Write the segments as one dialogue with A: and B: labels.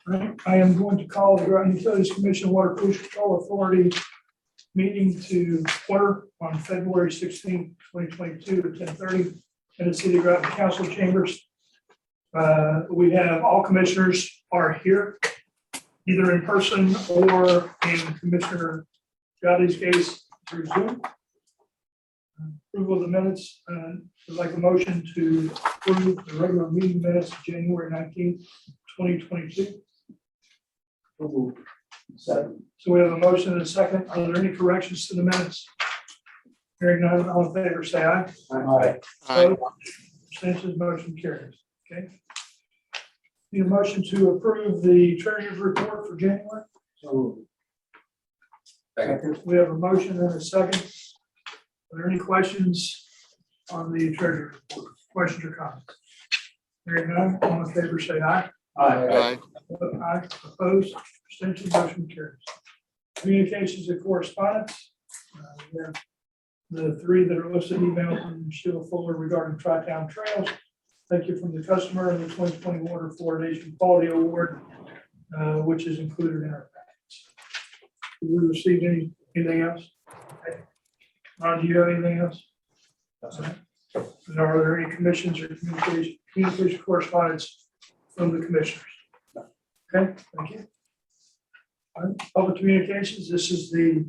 A: Right. I am going to call the Groton Utilities Commission Water Pollution Control Authority meeting to order on February 16, 2022 at 10:30 in the City of Groton Council Chambers. We have all commissioners are here, either in person or in Commissioner Gotti's case through Zoom. Approval of the minutes. I'd like a motion to approve the regular meeting minutes of January 19th, 2022. So we have a motion and a second. Are there any corrections to the minutes? Hearing none, all in favor, say aye.
B: Aye.
A: Opposed? Abstentions, motion carries. Okay. Need a motion to approve the treasurer's report for January.
B: Second.
A: We have a motion and a second. Are there any questions on the treasurer's report? Questions or comments? Hearing none, all in favor, say aye.
B: Aye.
A: Aye. Opposed? Abstentions, motion carries. Communications and correspondence. We have the three that are listed: email from Sheila Fuller regarding Tri-Town Trails. Thank you from the customer and the 2020 Water Fluoridation Quality Award, which is included in our package. Did we receive anything else? Okay. Ron, do you have anything else? And are there any commissions or communication correspondence from the commissioners? Okay, thank you. All right, public communications. This is the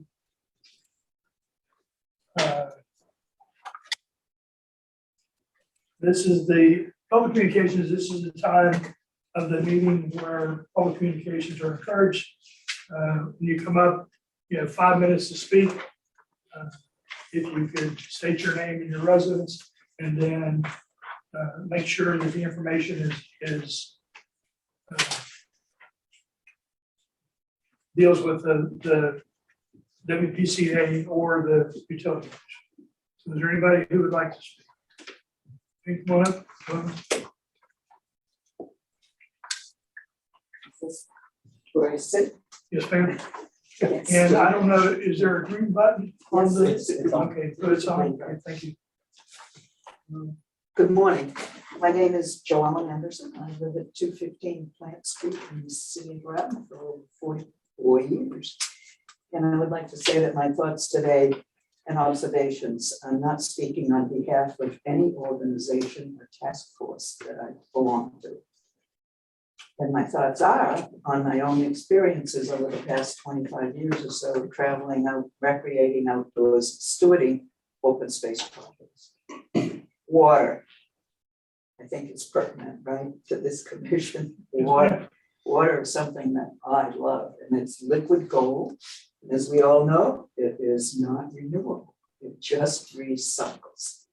A: public communications. This is the time of the meeting where public communications are encouraged. When you come up, you have 5 minutes to speak. If you could state your name and your residence, and then make sure that the information is deals with the WPCA or the utility commission. So is there anybody who would like to speak? Come on up.
C: Where I sit.
A: Yes, ma'am.
C: Yes.
A: And I don't know, is there a green button on the?
C: Yes, it's on.
A: Okay, put it on. Okay, thank you.
C: Good morning. My name is Joellen Anderson. I live at 215 Plant Street in the city of Groton for over 44 years. And I would like to say that my thoughts today and observations, I'm not speaking on behalf of any organization or task force that I belong to. And my thoughts are on my own experiences over the past 25 years or so, traveling out, recreating outdoors, stewarding open space properties. Water, I think it's pertinent, right, to this commission. Water is something that I love, and it's liquid gold. As we all know, it is not renewable. It just recycles.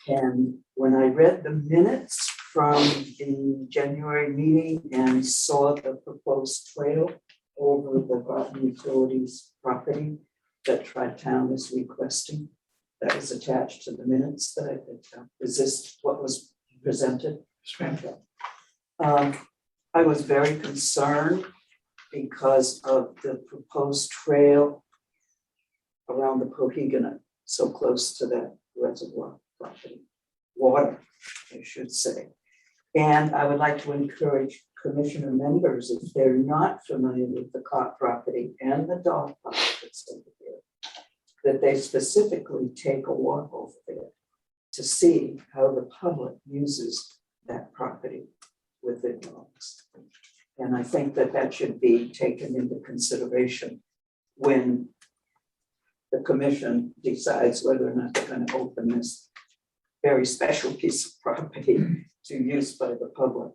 C: And when I read the minutes from the January meeting and saw the proposed trail over the Groton Utilities property that Tri-Town is requesting, that was attached to the minutes that I picked up. Is this what was presented? I was very concerned because of the proposed trail around the Poheganut, so close to that reservoir property, water, I should say. And I would like to encourage commissioner members, if they're not familiar with the Cott property and the dog park that's over here, that they specifically take a walk over there to see how the public uses that property with their dogs. And I think that that should be taken into consideration when the commission decides whether or not they're going to open this very special piece of property to use by the public.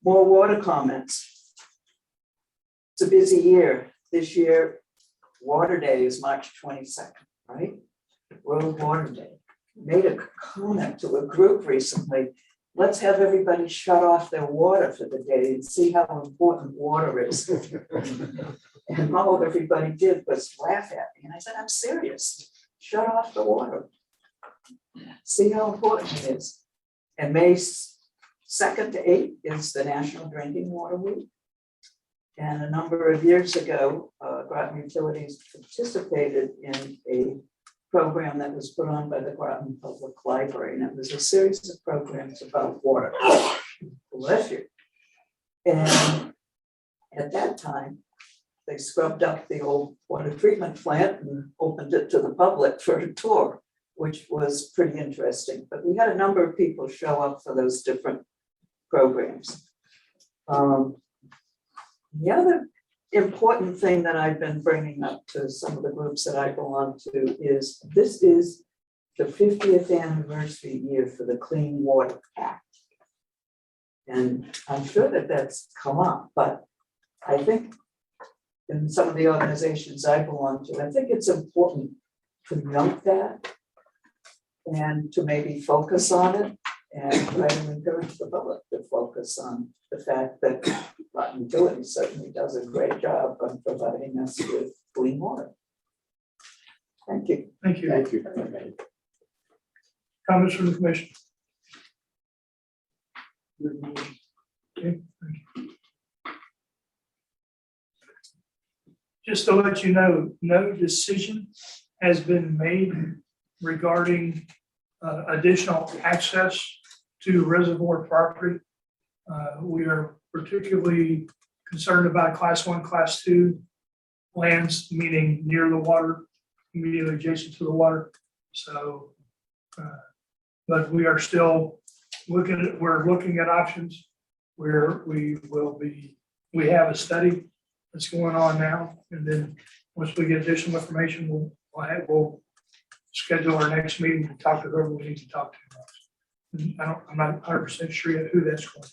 C: More water comments. It's a busy year. This year, Water Day is March 22nd, right? World Water Day. Made a comment to a group recently. Let's have everybody shut off their water for the day and see how important water is. And all everybody did was laugh at me. And I said, I'm serious. Shut off the water. See how important it is. And May 2nd to 8th is the National Drinking Water Week. And a number of years ago, Groton Utilities participated in a program program that was put on by the Groton Public Library, and it was a series of programs about water. Bless you. And at that time, they scrubbed up the old water treatment plant and opened it to the public for a tour, which was pretty interesting. But we had a number of people show up for those different programs. The other important thing that I've been bringing up to some of the groups that I belong to is this is the 50th anniversary year for the Clean Water Act. And I'm sure that that's come up, but I think in some of the organizations I belong to, I think it's important to note that and to maybe focus on it and try to encourage the public to focus on the fact that Groton Utilities certainly does a great job of providing us with clean water. Thank you.
A: Thank you.
B: Thank you.
A: Comments from the commission? Okay, thank you. Just to let you know, no decision has been made regarding additional access to reservoir property. We are particularly concerned about class 1, class 2 lands, meaning near the water, immediately adjacent to the water. So, but we are still we're looking at options where we have a study that's going on now. And then once we get additional information, we'll schedule our next meeting to talk to whoever we need to talk to. And I'm not 100% sure yet who that's going to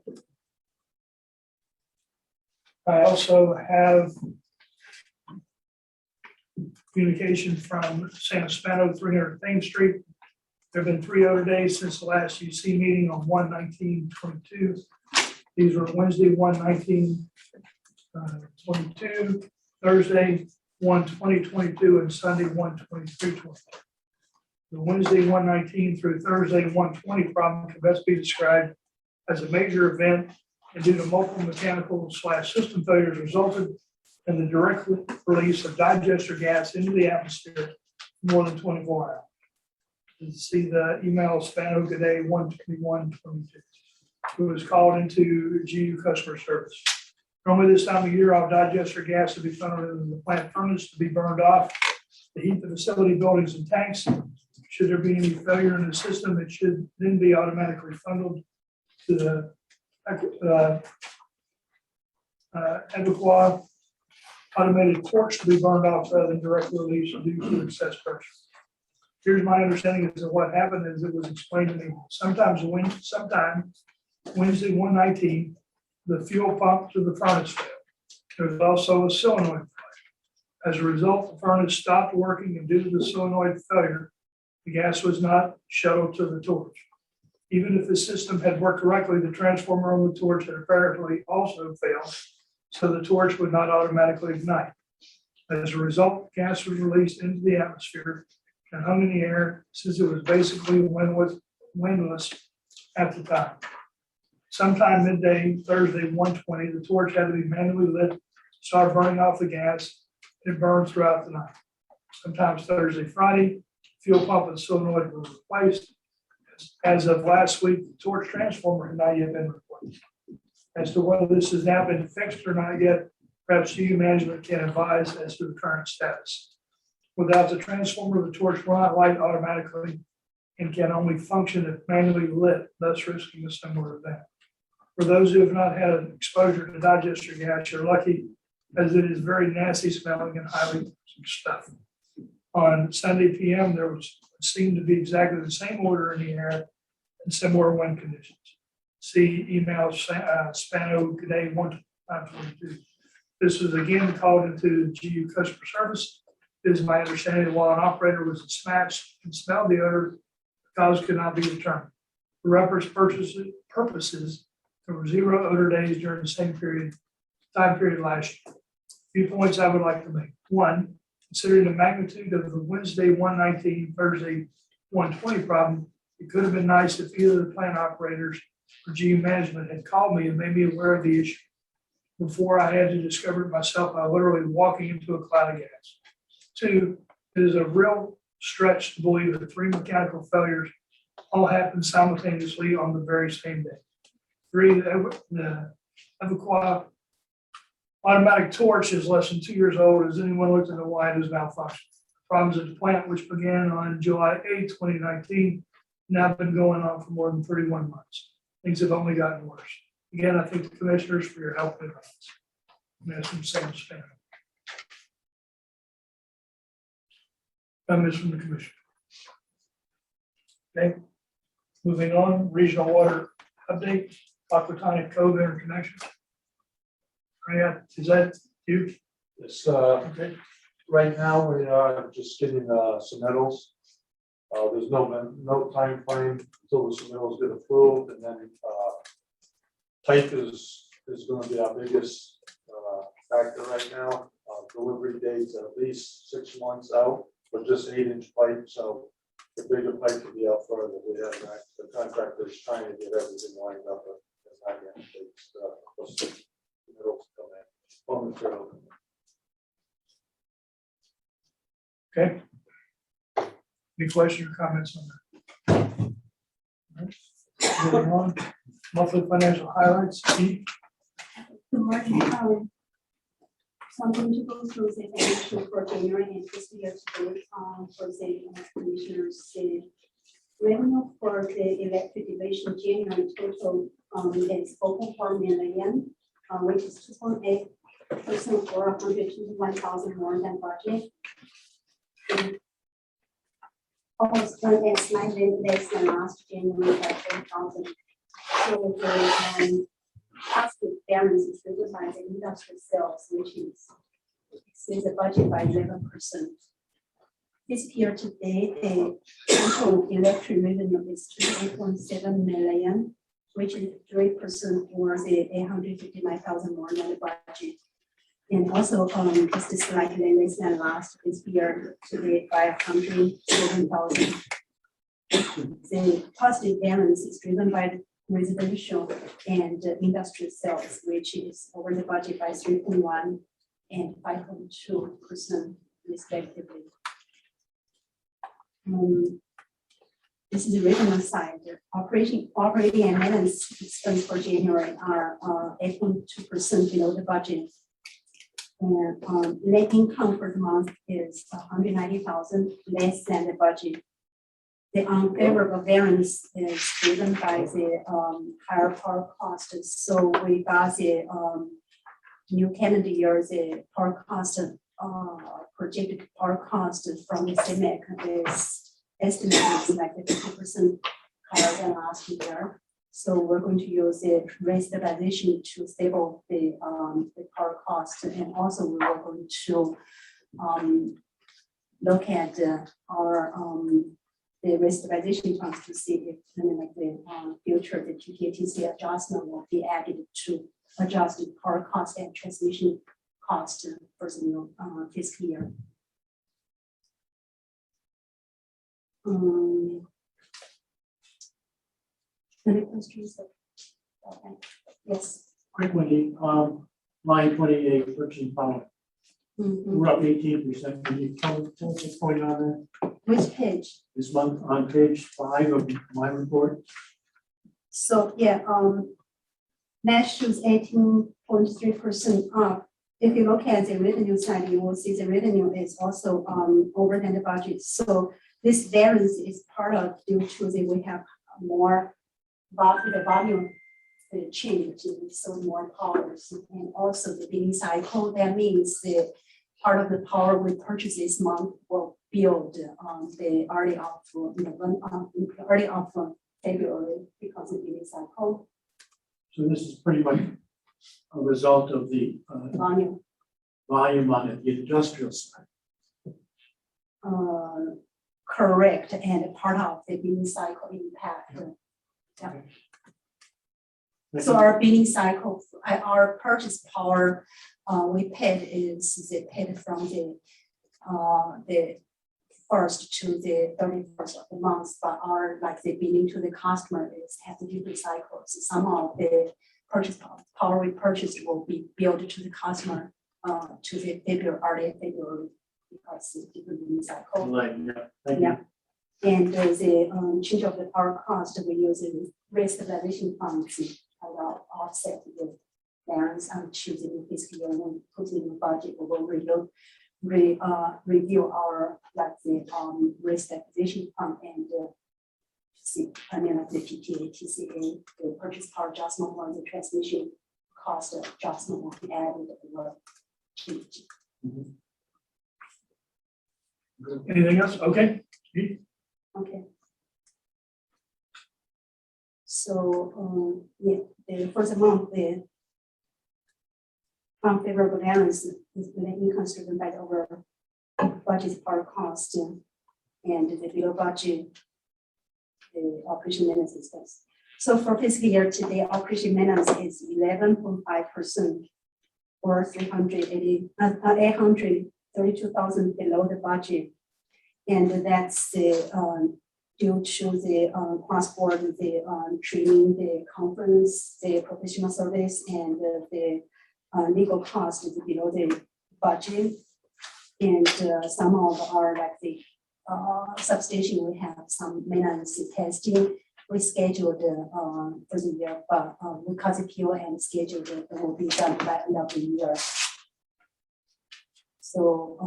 A: be. I also have communication from San Spano, 300 Thames Street. There have been 3 other days since the last UC meeting on 1/19/22. These were Wednesday, 1/19/22, Thursday, 1/20/22, and Sunday, 1/23/22. The Wednesday, 1/19 through Thursday, 1/20 problem can best be described as a major event and due to multiple mechanical/system failures resulted in the direct release of digester gas into the atmosphere for more than 24 hours. You see the email Spano today, 1/21/22. It was called into GU customer service. Normally this time of year, all digester gas to be funneled into the plant furnace to be burned off to heat the facility buildings and tanks. Should there be any failure in the system, it should then be automatically funneled to the Evacuate automated torch to be burned off rather than direct release due to excess pressure. Here's my understanding is that what happened is it was explained to me sometime Wednesday, 1/19, the fuel pump to the furnace failed. There was also a solenoid failure. As a result, the furnace stopped working, and due to the solenoid failure, the gas was not shuttled to the torch. Even if the system had worked correctly, the transformer on the torch had apparently also failed, so the torch would not automatically ignite. As a result, gas was released into the atmosphere and hung in the air since it was basically windless at the time. Sometime midday, Thursday, 1/20, the torch had to be manually lit, start burning off the gas. It burned throughout the night. Sometimes Thursday, Friday, fuel pump and solenoid were replaced. As of last week, the torch transformer had not yet been replaced. As to whether this has now been fixed or not yet, perhaps GU management can advise as to the current status. Without the transformer, the torch will not light automatically and can only function if manually lit, thus risking a similar event. For those who have not had an exposure to digester gas, you're lucky, as it is very nasty smelling and highly toxic stuff. On Sunday PM, there seemed to be exactly the same odor in the air and similar wind conditions. See email Spano today, 1/22. This was again called into GU customer service. It is my understanding that while an operator was dispatched and smelled the odor, the cause could not be determined. For reference purposes, there were 0 odor days during the same time period last year. A few points I would like to make. 1, considering the magnitude of the Wednesday 1/19, Thursday 1/20 problem, it could have been nice if either of the plant operators or GU management had called me and made me aware of the issue before I had to discover it myself by literally walking into a cloud of gas. 2, It is a real stretch to believe that 3 mechanical failures all happened simultaneously on the very same day. 3, the Evacuate automatic torch is less than 2 years old. Has anyone looked into why it is malfunctioning? Problems at the plant, which began on July 8, 2019, now been going on for more than 31 months. Things have only gotten worse. Again, I thank the commissioners for your help and advice. That's from Sam Span. Comments from the commission. Okay, moving on, regional water update, Aquatonic Cove interconnection. Rhea, is that you?
B: Yes,
A: Okay,
B: right now we are just getting submittals. There's no time frame until the submittals get approved, and then type is going to be our biggest factor right now. Delivery dates at least 6 months out, but just 8-inch pipe, so the bigger pipe could be out further. We have that. The contractor is trying to get everything lined up, but it's not yet. It's submittals come in. All material.
A: okay. Any questions or comments on that? All right, moving on, monthly financial highlights, Steve?
D: Good morning. So I'm going to go through the financial for January and fiscal year to date for the commissioners. The revenue for the electric division January total is 4.4 million, which is 2.8% or 121,000 more than budget. Almost slightly less than last January by 4,000. So the positive variance is driven by the industrial sales, which is exceeds the budget by 11%. This year to date, the total electric revenue is 28.7 million, which is 3% or the 859,000 more than the budget. And also, it's slightly less than last year to date by 107,000. The positive variance is driven by the residential and industrial sales, which is over the budget by 3.1 and 5.2% respectively. This is the revenue side. Operating and maintenance expense for January are 8.2% below the budget. And net income for the month is 190,000 less than the budget. The unfavorable variance is driven by the higher power costs. So we got the new calendar year, the power cost, projected power cost from the CEMEC is estimated like 50% higher than last year. So we're going to use the rate stabilization to stable the power cost, and also we are going to look at our the rate stabilization funds to see if like the future the TTC adjustment will be added to adjust the power cost and transmission cost for the new fiscal year. Any questions? Okay. Yes.
E: Quick one, line 28, purchasing power. We're up 18%. Can you tell us what's going on there?
D: Which page?
E: This month on page 5 of my report.
D: So yeah, that shows 18.3% up. If you look at the revenue side, you will see the revenue is also over than the budget. So this variance is part of due to the we have more the volume change, so more powers, and also the billing cycle. That means the part of the power we purchase this month will build the early outflow, early outflow February because of the billing cycle.
E: So this is pretty much a result of the
D: Volume.
E: volume on the industrial side.
D: Correct, and part of the billing cycle impact. Yeah. So our billing cycle, our purchase power, we paid is they paid from the first to the 31st of the month, but our like the billing to the customer is has a different cycles. Some of the purchase power we purchased will be billed to the customer to the February because it didn't recycle.
E: Like, yeah, thank you.
D: Yeah. And the change of the power cost, we use the restabilization funds to offset the variance on choosing fiscal year when putting in the budget. We will review our like the restabilization fund and see, I mean like the PPA, TCA, the purchase power adjustment or the transmission cost adjustment will be added or changed.
A: Anything else? Okay.
D: Okay. So, yeah, the first month, the unfavorable variance is the income driven by the over budget power cost and the below budget, the operation maintenance expense. So for fiscal year today, operation maintenance is 11.5% or 832,000 below the budget. And that's the due to the cross-border, the training, the conference, the professional service, and the legal cost is below the budget. And some of our like the substation, we have some maintenance testing. We scheduled for the year, but because the PO and scheduled it will be done by end of the year. So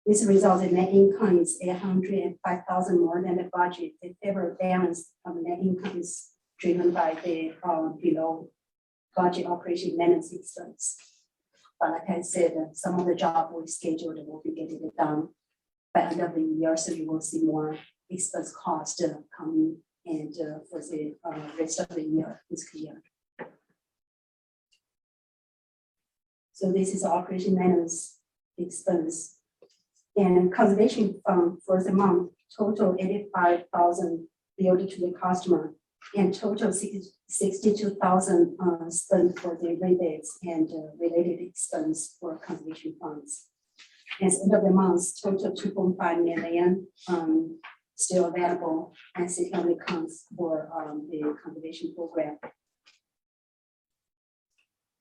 D: this results in net income is 805,000 more than the budget. The favorable balance of net income is driven by the below budget operation maintenance expense. But like I said, some of the job we scheduled will be getting it done by end of the year, so you will see more expense cost coming and for the rest of the year, fiscal year. So this is operation maintenance expense. And conservation fund for the month, total 85,000 billed to the customer and total 62,000 spent for the rebates and related expense for conservation funds. At the end of the month, total 2.5 million still available and city only counts for the conservation program.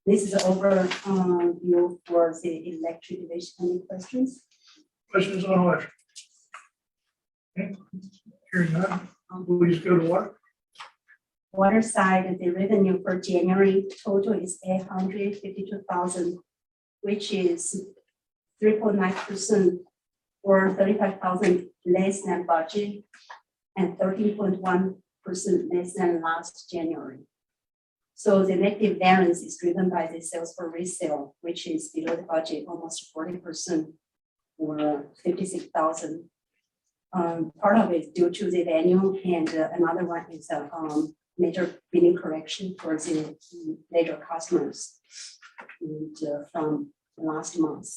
D: This is overview for the electric division. Any questions?
A: Questions on electric? Okay. Hearing none, please go to water.
D: Water side, the revenue for January total is 852,000, which is 3.9% or 35,000 less than budget and 13.1% less than last January. So the negative variance is driven by the sales for resale, which is below the budget, almost 40% or 56,000. Part of it is due to the venue, and another one is a major billing correction for the major customers and, from last month.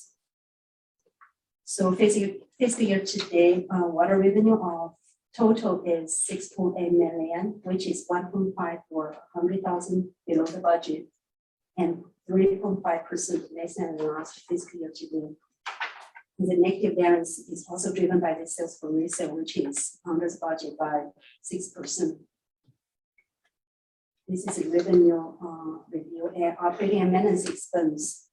D: So fiscal year today, water revenue of total is 6.8 million, which is 1.5 or 100,000 below the budget and 3.5% less than last fiscal year today. The negative variance is also driven by the sales for resale, which is under the budget by 6%. This is a revenue review, and operating and maintenance expense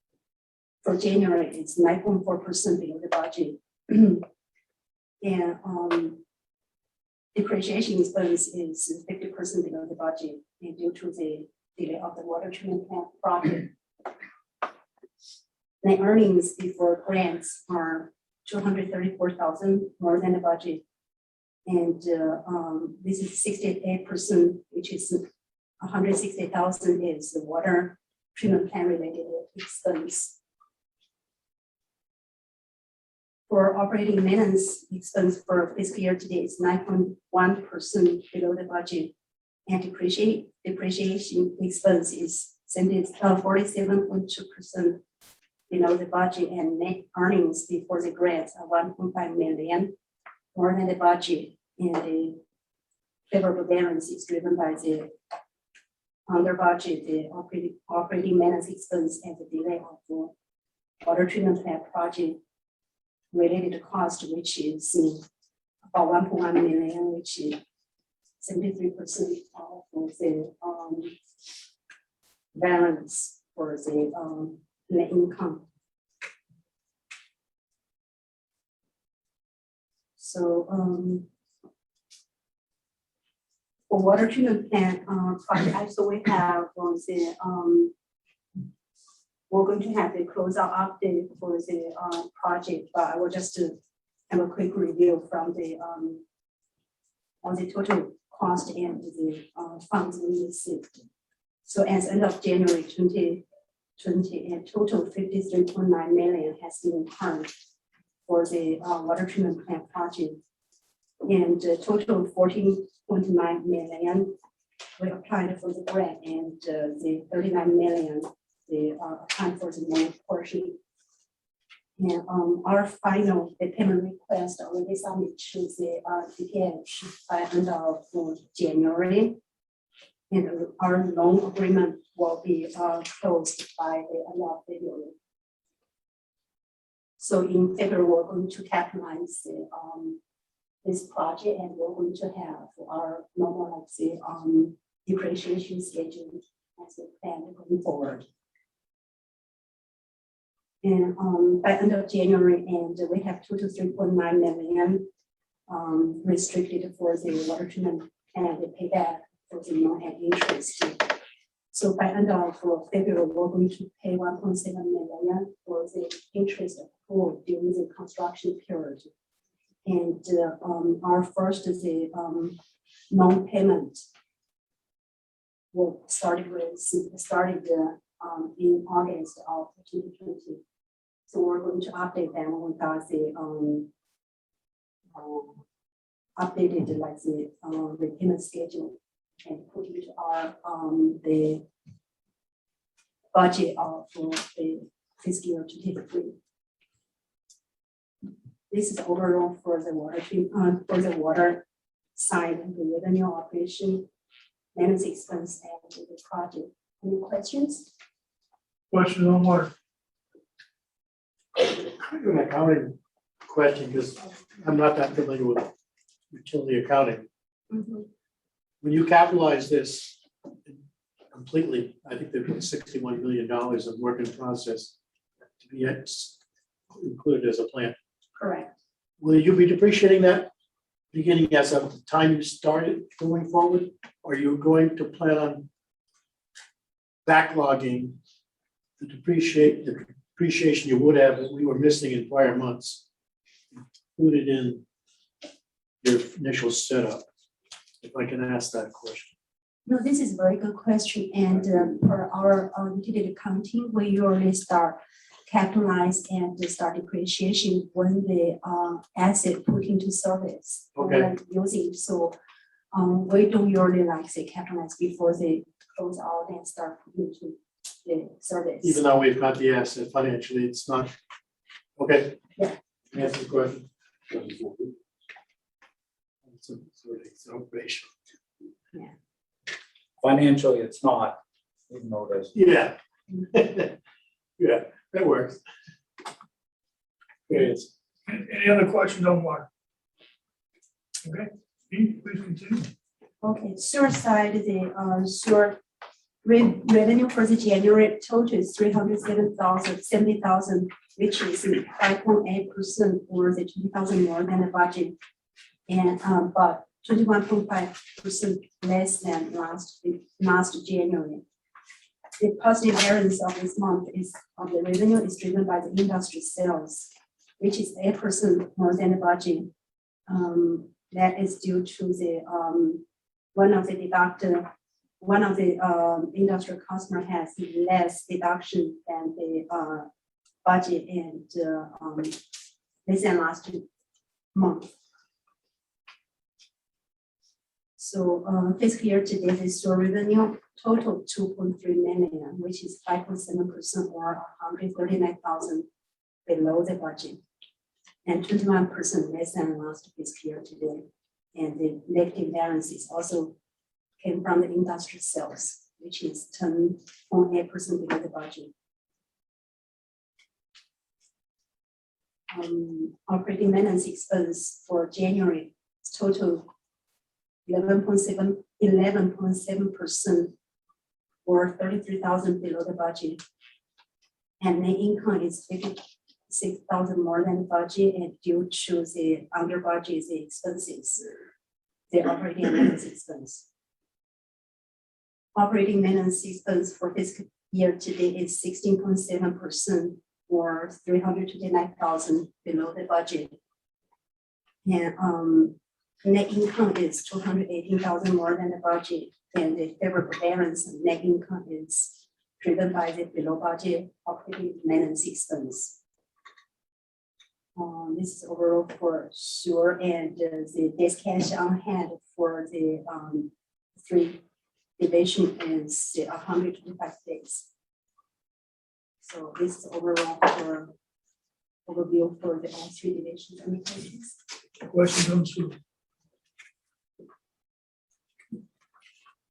D: for January, it's 9.4% below the budget. And depreciation expense is 50% below the budget, and due to the delay of the water treatment plant project. Net earnings before grants are 234,000 more than the budget. And this is 68%, which is 160,000 is the water treatment plant related expense. For operating maintenance expense for fiscal year today is 9.1% below the budget. And depreciation expense is 47.2% below the budget, and net earnings before the grants are 1.5 million more than the budget. And the favorable variance is driven by the under budget, the operating maintenance expense and the delay of the water treatment plant project related cost, which is about 1.1 million, which is 73% of the variance for the net income. So, for water treatment plant, project, also we have, we're going to have the closeout update for the, project, but I will just have a quick review from the, on the total cost and the, funds we received. So as end of January 2020, a total 53.9 million has been incurred for the, water treatment plant project. And the total 14.9 million we applied for the grant, and the 39 million they applied for the main portion. And our final payment request already submitted to the DPH by end of January. And our loan agreement will be closed by the end of February. So in February, we're going to capitalize the, this project, and we're going to have our normal, like the depreciation schedule as we plan going forward. And by end of January, and we have total 3.9 million restricted for the water treatment and the payback for the non-add interest. So by end of February, we're going to pay 1.7 million for the interest accrued during the construction period. And our first non-payment will started in August of 2020. So we're going to update them without the updated like the repayment schedule and put into our the budget of the fiscal year 2023. This is overall for the water side, the revenue operation, maintenance expense, and the project. Any questions?
A: Questions on water?
E: An accounting question, because I'm not that familiar with utility accounting.
D: Mhm.
E: When you capitalize this completely, I think there'd be $61 million of work in process to be included as a plant.
D: Correct.
E: Will you be depreciating that beginning as of the time you started going forward? Or are you going to plan on backlogging the depreciation you would have that we were missing in prior months, included in your initial setup? If I can ask that question.
D: No, this is a very good question. And for our utility accounting, we usually start capitalize and start depreciation when the asset put into service.
E: Okay.
D: When using, so we don't usually like say capitalize before they close out and start putting into the service.
E: Even though we've got the asset financially, it's not. Okay.
D: Yeah.
E: Answer the question. It's operation.
F: Financially, it's not, even though it is.
E: Yeah. Yeah, that works. Yes.
A: Any other questions on water? Okay, Pete, please continue.
D: Okay, sewer side, the sewer revenue for the January total is 370,000, which is 5.8% or the 20,000 more than the budget, and but 21.5% less than last January. The positive variance of this month is of the revenue is driven by the industry sales, which is 8% more than the budget. That is due to the one of the industrial customer has less deduction than the budget and less than last month. So fiscal year to date, the store revenue total 2.3 million, which is 5.7% or 139,000 below the budget, and 21% less than last fiscal year to date. And the negative variances also came from the industrial sales, which is 10.8% below the budget. Operating maintenance expense for January is total 11.7% or 33,000 below the budget. And net income is 6,000 more than budget, and due to the under budget the expenses, the operating and maintenance expense. Operating maintenance expense for fiscal year to date is 16.7%, or 329,000 below the budget. And net income is 218,000 more than the budget, and the favorable variance of net income is driven by the below budget operating maintenance expense. This is overall for sure, and the days cash on hand for the 3 division is 125 days. So this is overall for overview for the all 3 divisions. Any questions?
A: Questions on sewer?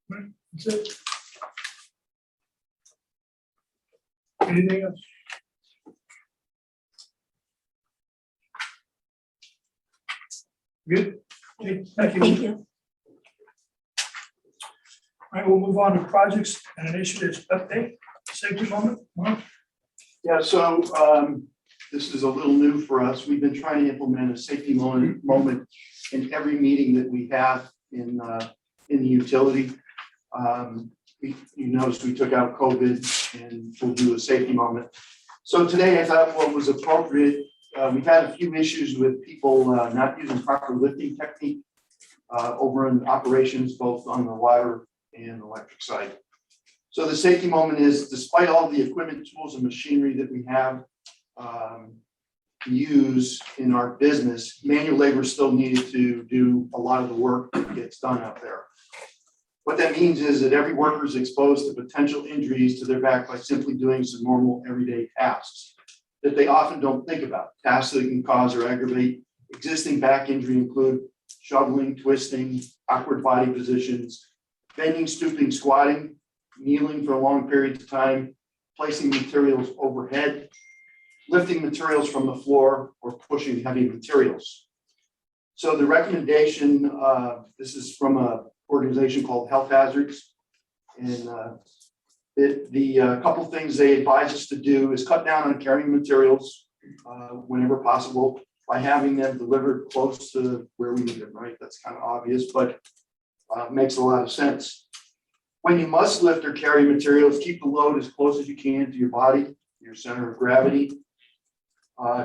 A: Right, that's it. Anything else? Good. Okay, thank you.
D: Thank you.
A: All right, we'll move on to projects and initiatives update. Safety moment. Mark?
G: Yeah, so this is a little new for us. We've been trying to implement a safety moment in every meeting that we have in the utility. You notice we took out COVID and we'll do a safety moment. So today I thought what was appropriate, we've had a few issues with people not using proper lifting technique over in operations, both on the water and electric side. So the safety moment is, despite all the equipment, tools, and machinery that we have to use in our business, manual labor is still needed to do a lot of the work that gets done out there. What that means is that every worker is exposed to potential injuries to their back by simply doing some normal everyday tasks that they often don't think about. Tasks that can cause or aggravate existing back injury include shoveling, twisting, awkward body positions, bending, stooping, squatting, kneeling for long periods of time, placing materials overhead, lifting materials from the floor, or pushing heavy materials. So the recommendation, this is from an organization called Health Hazards, and the couple things they advise us to do is cut down on carrying materials whenever possible by having them delivered close to where we need them, right? That's kind of obvious, but makes a lot of sense. When you must lift or carry materials, keep the load as close as you can to your body, your center of gravity.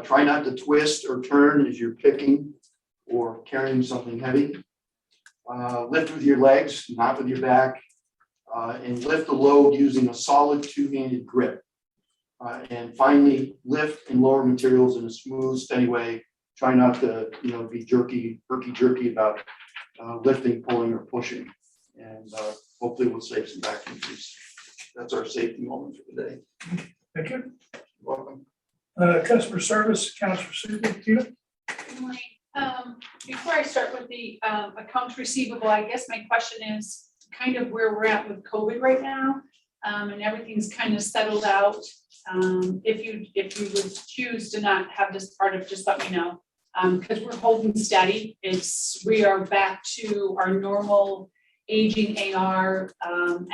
G: Try not to twist or turn as you're picking or carrying something heavy. Lift with your legs, not with your back, and lift the load using a solid 2-handed grip. And finally, lift and lower materials in a smooth, steady way. Try not to, be jerky about lifting, pulling, or pushing. And hopefully we'll save some back injuries. That's our safety moment for today.
A: Thank you.
G: You're welcome.
A: Customer service, accounts receivable, Tina?
H: Good morning. Before I start with the accounts receivable, I guess my question is kind of where we're at with COVID right now, and everything's kind of settled out. If you would choose to not have this part of, just let me know, because we're holding steady. We are back to our normal aging AR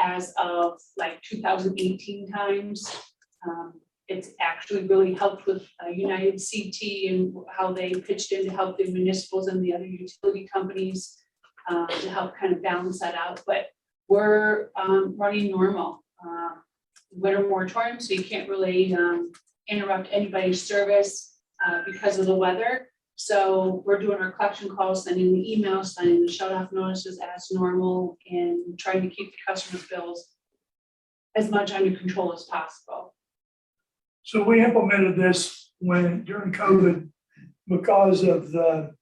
H: as of like 2018 times. It's actually really helped with United CT and how they pitched in to help the municipals and the other utility companies to help kind of balance that out. But we're running normal. Winter moratorium, so you can't really interrupt anybody's service because of the weather. So we're doing our collection calls, sending the emails, sending the shut-off notices as normal, and trying to keep the customers' bills as much under control as possible.
A: So we implemented this during COVID because of the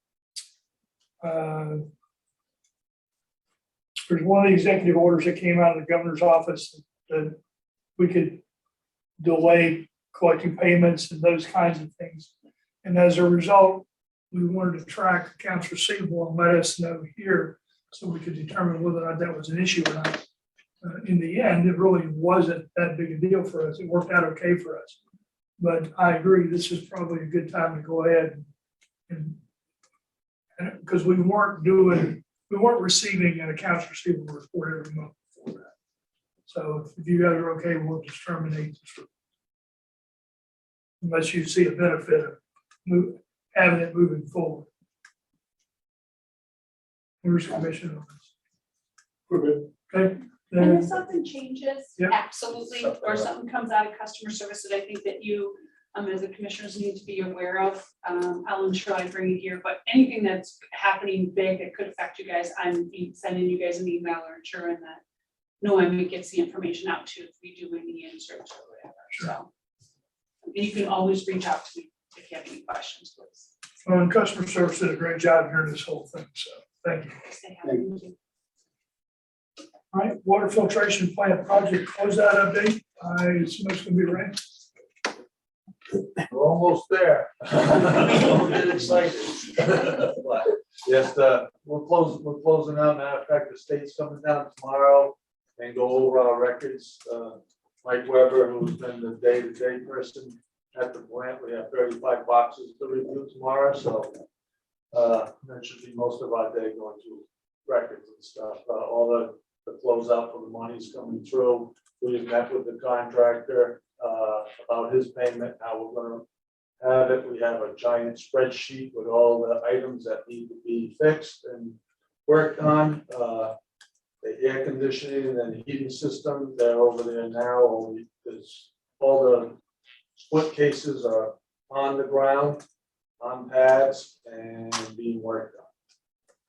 A: there's one of the executive orders that came out of the governor's office that we could delay collecting payments and those kinds of things. And as a result, we wanted to track accounts receivable and let us know here so we could determine whether or not that was an issue or not. In the end, it really wasn't that big a deal for us. It worked out okay for us. But I agree, this is probably a good time to go ahead and because we weren't receiving an accounts receivable report every month before that. So if you guys are okay, we'll just terminate this unless you see a benefit of having it moving forward. Where's the commission on this?
E: We're good.
A: Okay,
H: And
A: then,
H: if something changes,
A: Yep.
H: absolutely, or something comes out of customer service that I think that you, as the commissioners need to be aware of, I'll ensure I bring it here, but anything that's happening big that could affect you guys, I'm sending you guys an email or ensuring that Noemi gets the information out to if we do any inserts or whatever, so. And you can always reach out to me if you have any questions, please.
A: well, and customer service did a great job during this whole thing, so thank you.
H: Yes, they have. Thank you.
A: All right, water filtration plant project closeout update. I assume it's gonna be rain.
B: We're almost there. Don't get excited. Yes, we're closing out. Matter of fact, the state's coming down tomorrow and go over our records. Mike Weber, who's been the day-to-day person at the plant, we have 35 boxes to review tomorrow, so that should be most of our day going through records and stuff. All the closeout for the money's coming through. We met with the contractor about his payment, how we're gonna have it. We have a giant spreadsheet with all the items that need to be fixed and worked on. The air conditioning and the heating system, they're over there now. Only there's all the split cases are on the ground, on pads, and being worked on.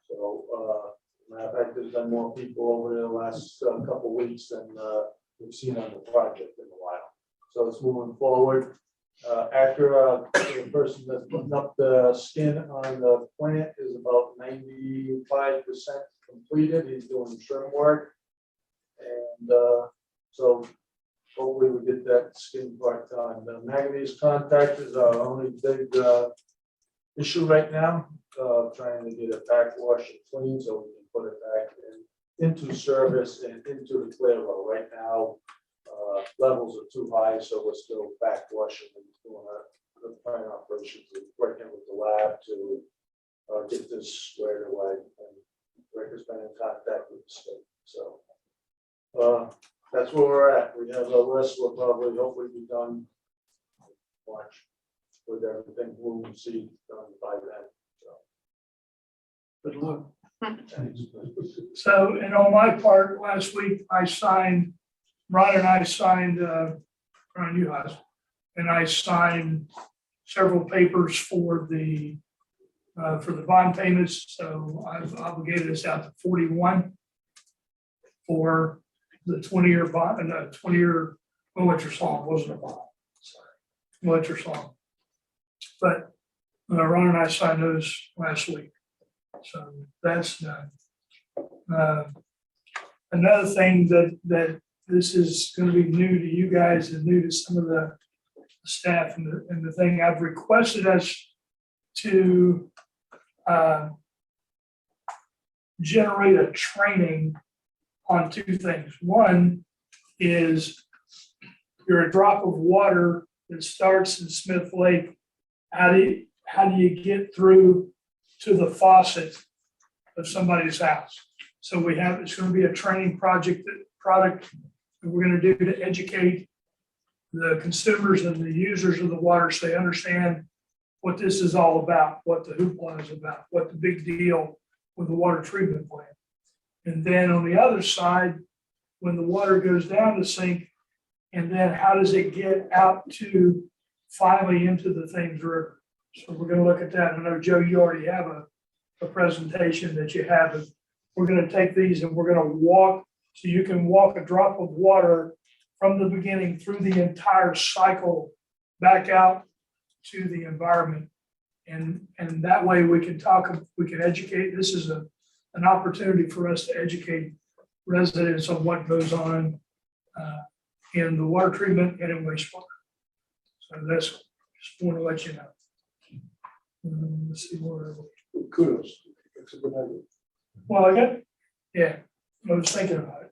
B: So, matter of fact, there's been more people over there the last couple of weeks than we've seen on the project in a while. So it's moving forward. After the person that's putting up the skin on the plant is about 95% completed. He's doing trim work. And so hopefully we get that skin part done. The manganese contact is our only big issue right now. Trying to get it backwash and clean so we can put it back into service and into the clear row. Right now, levels are too high, so we're still backwashing and doing the plant operations, and working with the lab to get this squared away. And Rick has been in contact with the state, so that's where we're at. We have a list. We'll probably hopefully be done March with everything we'll see done by then.
E: Good luck.
A: So, and on my part, last week, Ron and I signed, Ron Uhas, and I signed several papers for the bond payments. So I've obligated us out to 41 for the 20-year bond, and a 20-year, well, interest loan wasn't a bond, sorry, well, interest loan. But Ron and I signed those last week. So that's done. Another thing that this is going to be new to you guys and new to some of the staff, and the thing I've requested us to generate a training on two things. One is you're a drop of water that starts in Smith Lake. How do you get through to the faucet of somebody's house? So it's going to be a training product that we're going to do to educate the consumers and the users of the water so they understand what this is all about, what the hoopla is about, what the big deal with the water treatment plant. And then on the other side, when the water goes down the sink, and then how does it get out to finally into the Thames River? So we're going to look at that. I know, Joe, you already have a presentation that you have. But we're going to take these and we're going to walk, so you can walk a drop of water from the beginning through the entire cycle back out to the environment. And that way we can educate. This is an opportunity for us to educate residents on what goes on in the water treatment and in wastewater. So that's just want to let you know. Let's see where.
B: Kudos. That's a good idea.
A: Well, I was thinking about it.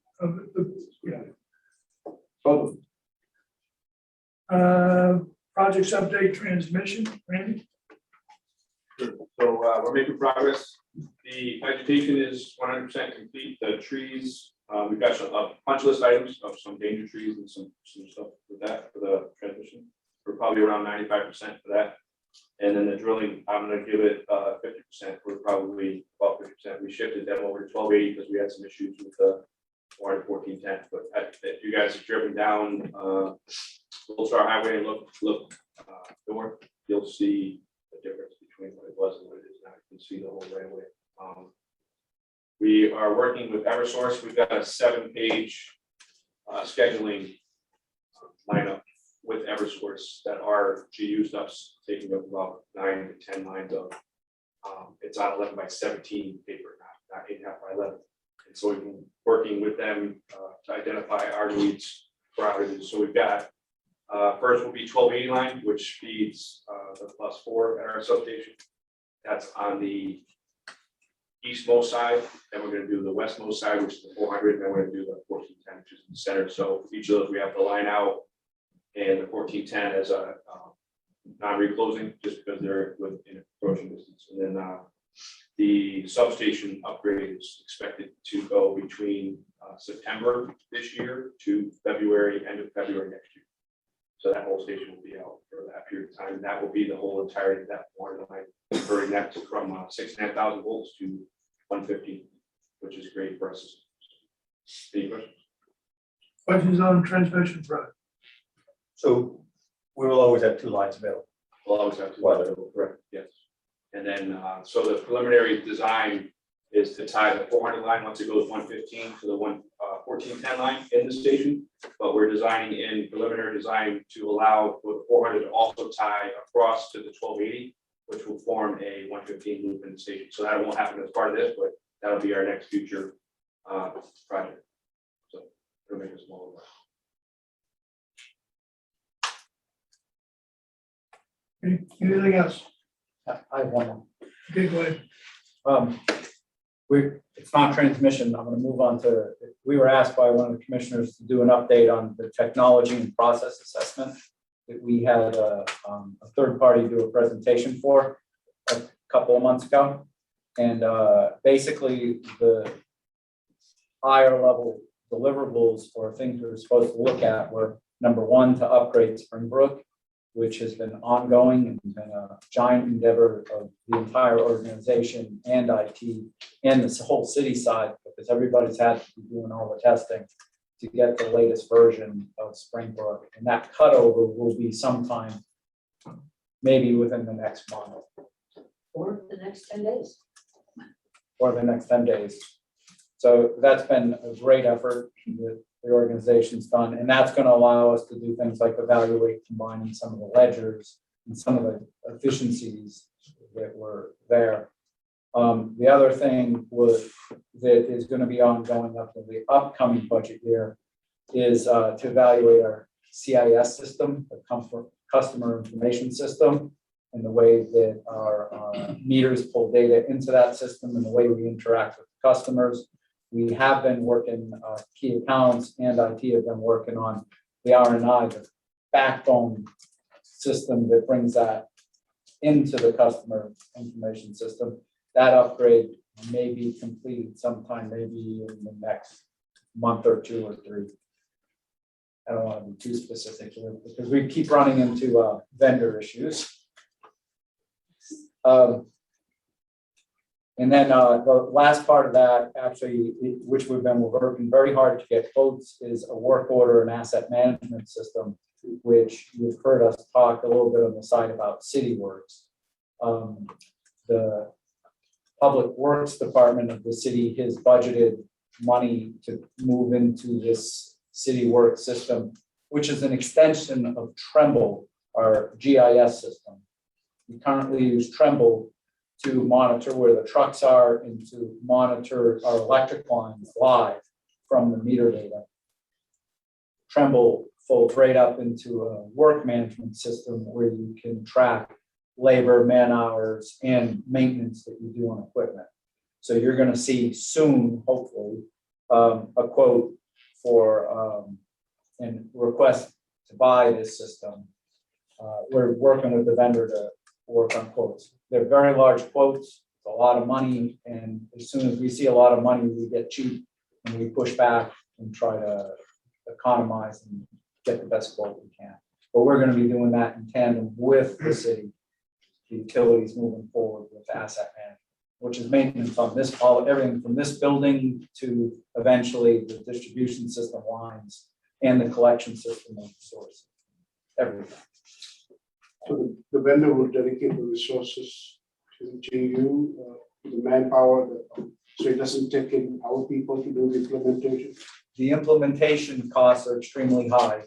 A: Projects update transmission, Randy?
I: Sure. So we're making progress. The vegetation is 100% complete. The trees, we've got a punch list items of some danger trees and some stuff with that for the transmission we're probably around 95% for that. And then the drilling, I'm gonna give it 50%, we're probably about 50%. We shifted them over to 1280 because we had some issues with the 1410. But if you guys have driven down Gold Star Highway and look north, you'll see the difference between what it was and what it is now. You can see the whole right away. We are working with Eversource. We've got a 7-page scheduling lineup with Eversource that our GU stuff's taking up about 9 to 10 lines of. It's on 11 by 17 paper, not 8.5 by 11. And so we've been working with them to identify our needs for outages. So we've got first will be 1280 line, which feeds the +4 at our substation. That's on the eastmost side. Then we're going to do the westmost side, which is the 400. And then we're going to do the 1410, which is in the center. So each of those we have to line out, and the 1410 as a non-reclosing, just because they're within approaching distance. And then the substation upgrade is expected to go between September this year to February, end of February next year. So that whole station will be out for that period of time. And that will be the whole entirety of that water line, converting that from 6,500 volts to 150, which is great for us. Any questions?
A: Questions on transmission front?
F: So we will always have two lines available.
I: We'll always have to weather, correct, yes. And then, so the preliminary design is to tie the 400 line once it goes 115 to the 1410 line in the station. But we're designing in preliminary design to allow for the 400 to also tie across to the 1280, which will form a 115 loop in the station. So that won't happen as part of this, but that'll be our next future project. So it'll make us more.
A: Anything else?
F: I have one more.
A: Okay, go ahead.
F: It's not transmission. I'm gonna move on to, we were asked by one of the commissioners to do an update on the technology and process assessment that we had a third party do a presentation for a couple of months ago. And basically the higher level deliverables or things we were supposed to look at were, number one, to upgrade Springbrook, which has been ongoing and been a giant endeavor of the entire organization and IT and this whole city side, because everybody's had to be doing all the testing to get the latest version of Springbrook. And that cutover will be sometime maybe within the next month
C: Or the next 10 days.
F: or the next 10 days. So that's been a great effort that the organization's done, and that's going to allow us to do things like evaluate combining some of the ledgers and some of the efficiencies that were there. The other thing that is going to be ongoing up in the upcoming budget year is to evaluate our CIS system, the customer information system, and the way that our meters pull data into that system and the way we interact with customers. We have been working, key accounts and IT have been working on the RNI, the backbone system that brings that into the customer information system. That upgrade may be completed sometime, maybe in the next month or 2 or 3. I don't want to be too specific here because we keep running into vendor issues. And then the last part of that, actually, which we've been working very hard to get quotes, is a work order and asset management system, which you've heard us talk a little bit on the side about CityWorks. The Public Works Department of the city has budgeted money to move into this CityWorks system, which is an extension of Tremble, our GIS system. We currently use Tremble to monitor where the trucks are and to monitor our electric lines live from the meter data. Tremble folds right up into a work management system where you can track labor, man hours, and maintenance that you do on equipment. So you're going to see soon, hopefully, a quote for and request to buy this system. We're working with the vendor to work on quotes. They're very large quotes, it's a lot of money, and as soon as we see a lot of money, we get cheap and we push back and try to economize and get the best quote we can. But we're gonna be doing that in tandem with the city, the utilities moving forward with asset management, which is maintenance on this, everything from this building to eventually the distribution system lines and the collection system of the source. Everything.
J: So the vendor will dedicate the resources to you, the manpower, so it doesn't take in our people to do the implementation.
F: The implementation costs are extremely high.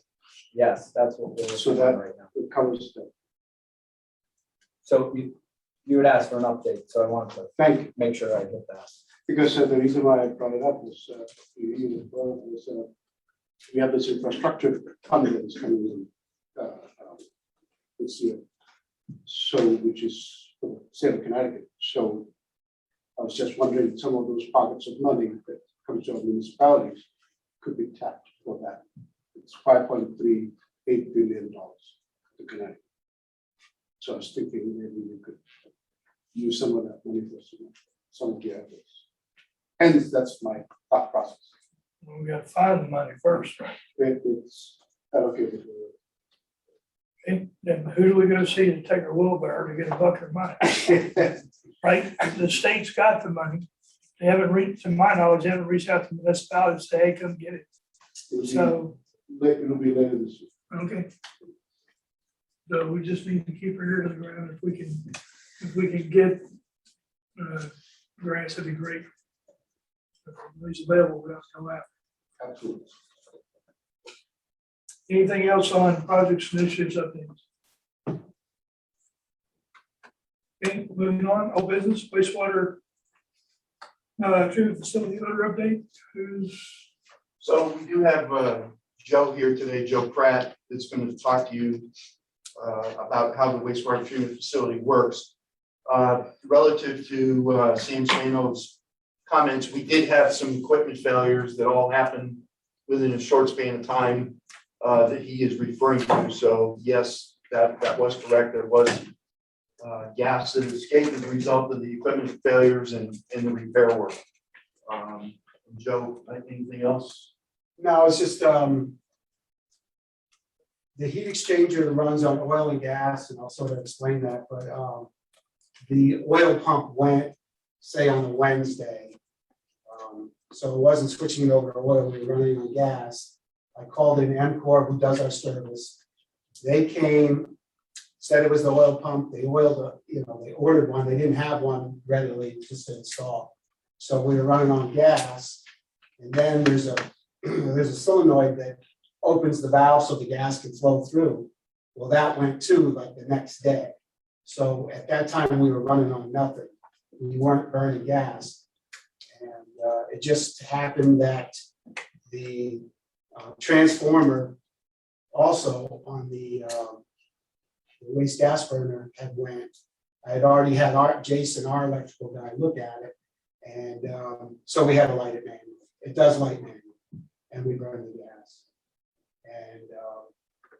F: Yes, that's what we're
J: So
F: working on
J: that-
F: right now.
J: It covers that.
F: So you would ask for an update, so I wanted to
J: Thank you,
F: make sure I hit that.
J: because the reason why I brought it up was, we have this infrastructure funding that is coming in this year. So, which is for the state of Connecticut, so I was just wondering, some of those pockets of money that comes to our municipalities could be tapped for that. It's $5.38 billion to Connecticut. So I was thinking maybe we could use some of that money for some of the efforts. And that's my thought process.
A: We gotta find the money first, right?
J: It's allocated.
A: Okay, then who do we go see to take a wheelbarrow to get a bucket of money, right? The state's got the money. They haven't reached, to my knowledge, they haven't reached out to municipalities to say, hey, come get it. So,
J: It'll be later this year.
A: okay. So we just need to keep our ear to the ground. If we can get grants, that'd be great. If it's available, we'll have to go out.
J: Absolutely.
A: Anything else on projects, initiatives, updates? Okay, moving on, old business, wastewater treatment facility owner update,
G: So we do have Joe here today, Joe Pratt, that's going to talk to you about how the wastewater treatment facility works. Relative to Sam Spano's comments, we did have some equipment failures that all happened within a short span of time that he is referring to. So yes, that was correct. There was gas that escaped as a result of the equipment failures and the repair work. Joe, anything else?
J: No, it's just, the heat exchanger runs on oil and gas, and I'll sort of explain that, but, the oil pump went, say, on a Wednesday. So it wasn't switching it over to oil, we were running on gas. I called in MCOR, who does our service. They came, said it was the oil pump, they oiled, they ordered one, they didn't have one readily just to install. So we were running on gas, and then there's a solenoid that opens the valve so the gas can flow through. Well, that went too, like the next day. So at that time, we were running on nothing. We weren't burning gas. And it just happened that the transformer also on the waste gas burner had went. I had already had Jason, our electrical guy, look at it. And so we had to light it manually. It does light manually, and we burn the gas. And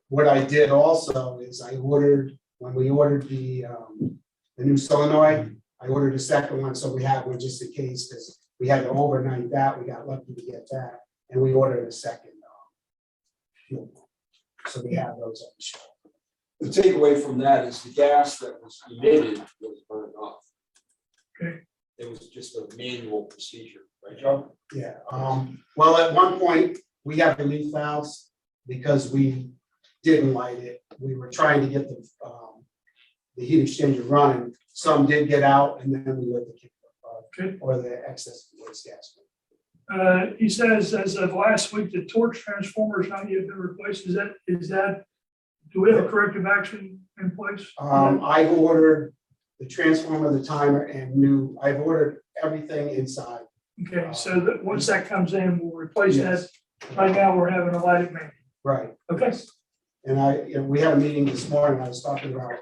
J: what I did also is I ordered, when we ordered the new solenoid, I ordered a second one, so we have one just in case, because we had to overnight that. We got lucky to get that, and we ordered a second fuel pump. So we have those on the shelf.
K: The takeaway from that is the gas that was emitted was burned off.
A: Okay.
K: It was just a manual procedure, right, Joe?
J: Yeah, well, at one point, we had relief valves because we didn't light it. We were trying to get the heat exchanger running. Some did get out, and then we lit the or the excess waste gas.
A: he says, as of last week, the torch transformer has not yet been replaced. Is that, do we have a corrective action in place?
J: I've ordered the transformer, the timer, and I've ordered everything inside.
A: Okay, so that, once that comes in, we'll replace
J: Yes.
A: that. Right now, we're having a lighted man.
J: Right.
A: Okay,
J: And we had a meeting this morning. I was talking about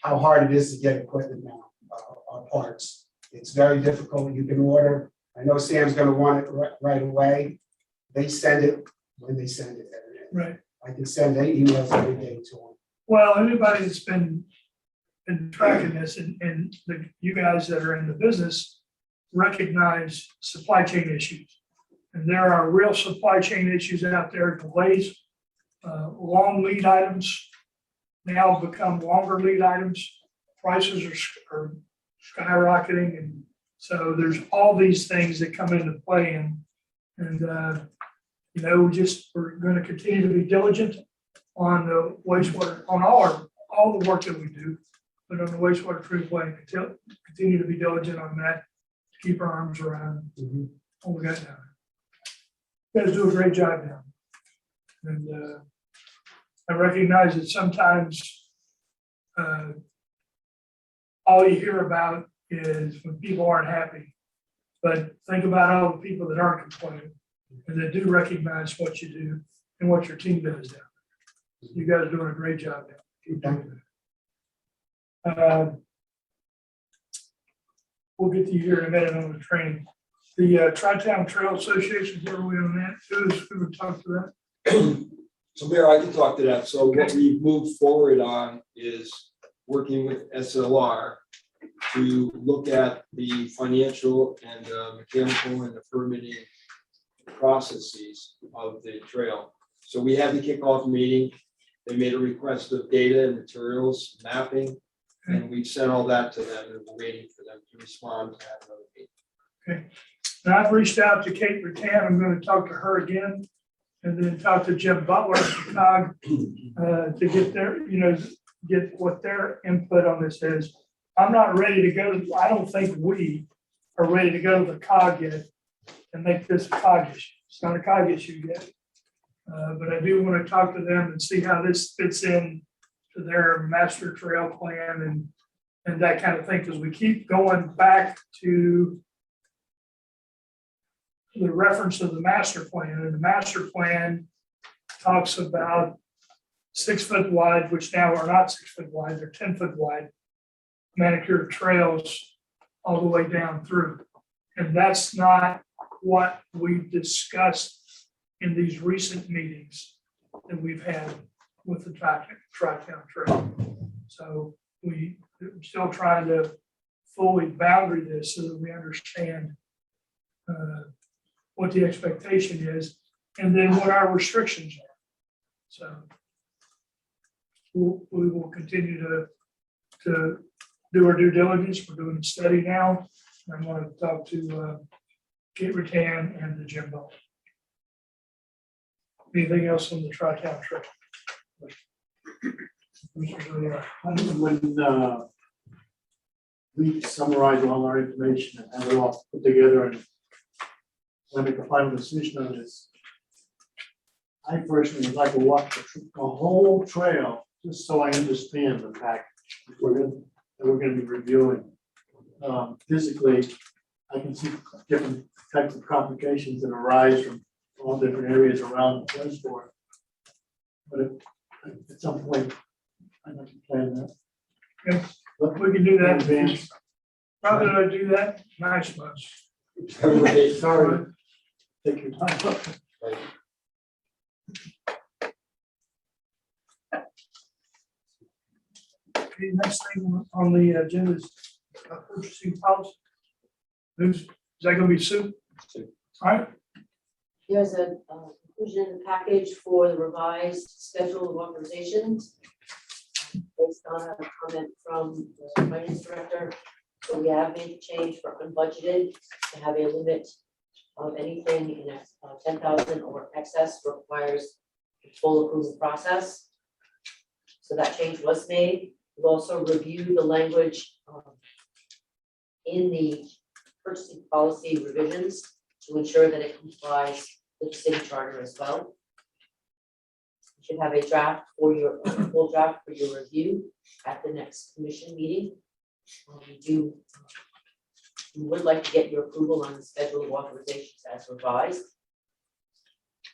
J: how hard it is to get equipment now, parts. It's very difficult. You can order. I know Sam's going to want it right away. They send it when they send it.
A: right.
J: I can send 8 emails every day to them.
A: Well, anybody that's been tracking this and you guys that are in the business recognize supply chain issues. And there are real supply chain issues out there, delays, long lead items, now become longer lead items. Prices are skyrocketing, and so there's all these things that come into play, and we're gonna continue to be diligent on the wastewater, on all the work that we do, but on the wastewater treatment plant, continue to be diligent on that, to keep our arms around what we got down there. You guys do a great job now. And I recognize that sometimes all you hear about is when people aren't happy. But think about all the people that aren't complaining and that do recognize what you do and what your team does down there. You guys are doing a great job now. Keep doing that. We'll get to you here in a minute on the training. The Tri-Town Trail Association, where are we on that? Who would talk to that?
K: So Mayor, I can talk to that. So what we've moved forward on is working with SLR to look at the financial and mechanical and the permitting processes of the trail. So we had the kickoff meeting. They made a request of data and materials, mapping, and we sent all that to them, and we're waiting for them to respond to have another meeting.
A: Okay. Now I've reached out to Kate Rattan. I'm going to talk to her again, and then talk to Jim Butler at COG to get get what their input on this is. I'm not ready to go. I don't think we are ready to go to the COG yet and make this a COG issue. It's not a COG issue yet. But I do want to talk to them and see how this fits in to their master trail plan and that kind of thing, because we keep going back to the reference of the master plan, and the master plan talks about 6 foot wide, which now are not 6 foot wide, they're 10 foot wide manicured trails all the way down through. And that's not what we've discussed in these recent meetings that we've had with the Tri-Town Trail. So we're still trying to fully boundary this so that we understand what the expectation is and then what our restrictions are. So we will continue to do our due diligence. We're doing a study now. I'm going to talk to Kate Rattan and the Jim Butler. Anything else on the Tri-Town Trail?
E: When we summarize all our information and have it all put together and when make a final decision on this, I personally would like to walk the whole trail just so I understand the fact that we're going to be reviewing. Physically, I can see different types of complications that arise from all different areas around the reservoir. But at some point, I'd like to plan that.
A: Okay, we can do that in advance. Probably not do that nice much.
E: Sorry. Take your time.
A: Okay, next thing on the agenda is purchasing policy. Is that gonna be Sue? All right,
L: There's a inclusion in the package for the revised schedule of authorizations based on a comment from the finance director. So we have made a change for unbudgeted to have a limit of anything in 10,000 or excess requires a full approval process. So that change was made. We'll also review the language in the purchasing policy revisions to ensure that it complies with the city charter as well. You should have a draft for your full draft for your review at the next commission meeting. We would like to get your approval on the schedule of authorizations as revised